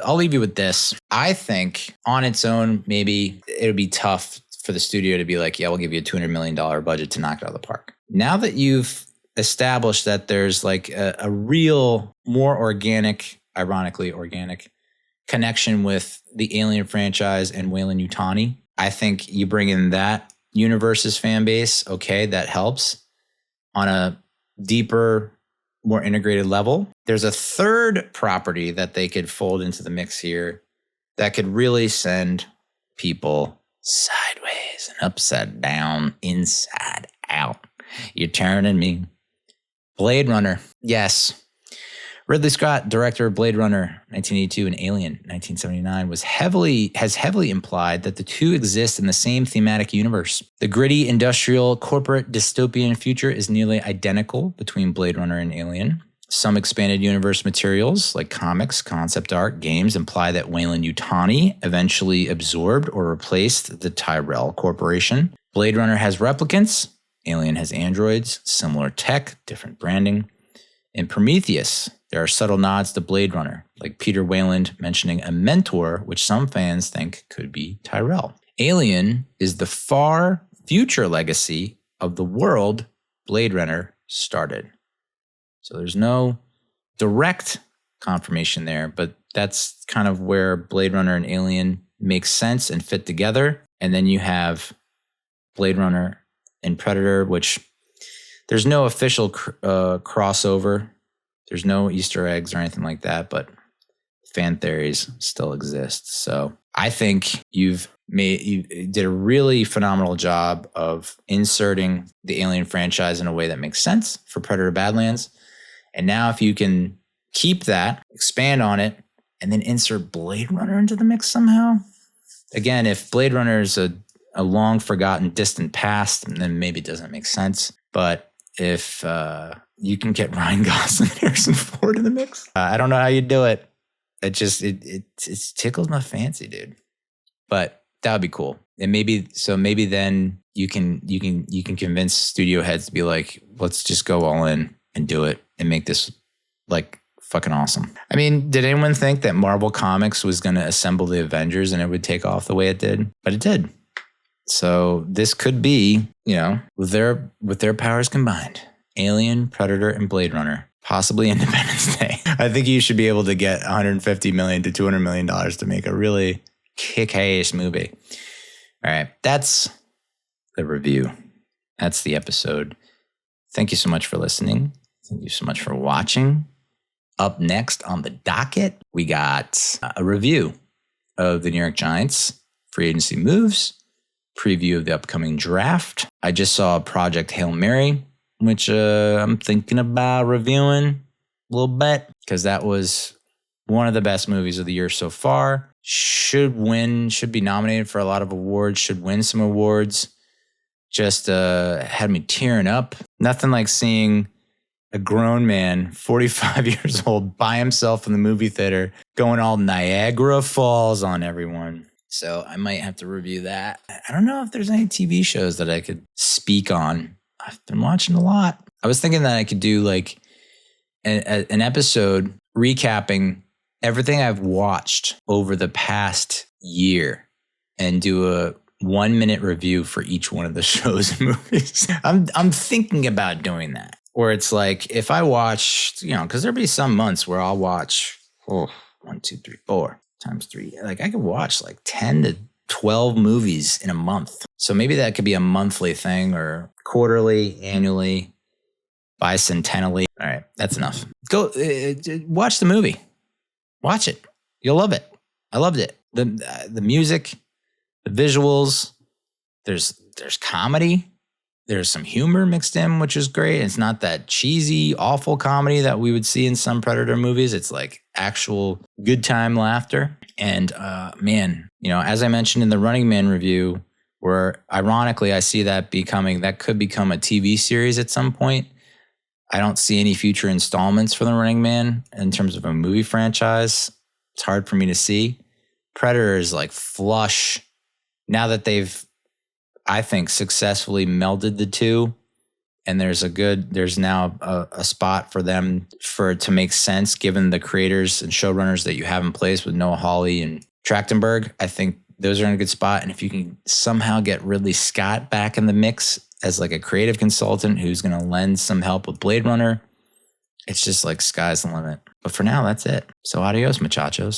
I'll leave you with this. I think on its own, maybe it would be tough for the studio to be like, yeah, we'll give you a $200 million budget to knock it out of the park. Now that you've established that there's like a real, more organic, ironically organic connection with the Alien franchise and Weyland-Yutani, I think you bring in that universe's fan base. Okay, that helps on a deeper, more integrated level. There's a third property that they could fold into the mix here that could really send people sideways and upside down, inside out. You're turning me. Blade Runner. Yes. Ridley Scott, director of Blade Runner 1982 and Alien 1979, has heavily implied that the two exist in the same thematic universe. The gritty, industrial, corporate, dystopian future is nearly identical between Blade Runner and Alien. Some expanded universe materials, like comics, concept art, games, imply that Weyland-Yutani eventually absorbed or replaced the Tyrell Corporation. Blade Runner has replicants. Alien has androids, similar tech, different branding. In Prometheus, there are subtle nods to Blade Runner, like Peter Weyland mentioning a mentor, which some fans think could be Tyrell. Alien is the far future legacy of the world Blade Runner started. So there's no direct confirmation there, but that's kind of where Blade Runner and Alien make sense and fit together. And then you have Blade Runner and Predator, which there's no official crossover. There's no Easter eggs or anything like that, but fan theories still exist. So I think you did a really phenomenal job of inserting the Alien franchise in a way that makes sense for Predator Badlands. And now if you can keep that, expand on it, and then insert Blade Runner into the mix somehow. Again, if Blade Runner is a long forgotten distant past, then maybe it doesn't make sense. But if you can get Ryan Gosling and Harrison Ford in the mix, I don't know how you do it. It tickles my fancy, dude. But that would be cool. And maybe then you can convince studio heads to be like, let's just go all in and do it and make this like fucking awesome. I mean, did anyone think that Marvel Comics was going to assemble the Avengers and it would take off the way it did? But it did. So this could be, with their powers combined, Alien, Predator, and Blade Runner, possibly Independence Day. I think you should be able to get $150 million to $200 million to make a really kick-ass movie. All right, that's the review. That's the episode. Thank you so much for listening. Thank you so much for watching. Up next on the docket, we got a review of the New York Giants free agency moves, preview of the upcoming draft. I just saw Project Hail Mary, which I'm thinking about reviewing a little bit because that was one of the best movies of the year so far. Should be nominated for a lot of awards, should win some awards. Just had me tearing up. Nothing like seeing a grown man, 45 years old, by himself in the movie theater, going all Niagara Falls on everyone. So I might have to review that. I don't know if there's any TV shows that I could speak on. I've been watching a lot. I was thinking that I could do like an episode recapping everything I've watched over the past year and do a 1-minute review for each one of the shows and movies. I'm thinking about doing that. Or it's like if I watch, because there'll be some months where I'll watch 1, 2, 3, 4 times 3. Like I could watch like 10 to 12 movies in a month. So maybe that could be a monthly thing or quarterly, annually, bicentennially. All right, that's enough. Go watch the movie. Watch it. You'll love it. I loved it. The music, the visuals, there's comedy. There's some humor mixed in, which is great. It's not that cheesy, awful comedy that we would see in some Predator movies. It's like actual good time laughter. And man, as I mentioned in the Running Man review, where ironically I see that could become a TV series at some point. I don't see any future installments for the Running Man in terms of a movie franchise. It's hard for me to see. Predator is like flush now that they've, I think, successfully melded the two And there's now a spot for them to make sense given the creators and showrunners that you have in place with Noah Hawley and Trachtenberg. I think those are in a good spot. And if you can somehow get Ridley Scott back in the mix as like a creative consultant who's going to lend some help with Blade Runner, it's just like sky's the limit. But for now, that's it. So adios, muchachos.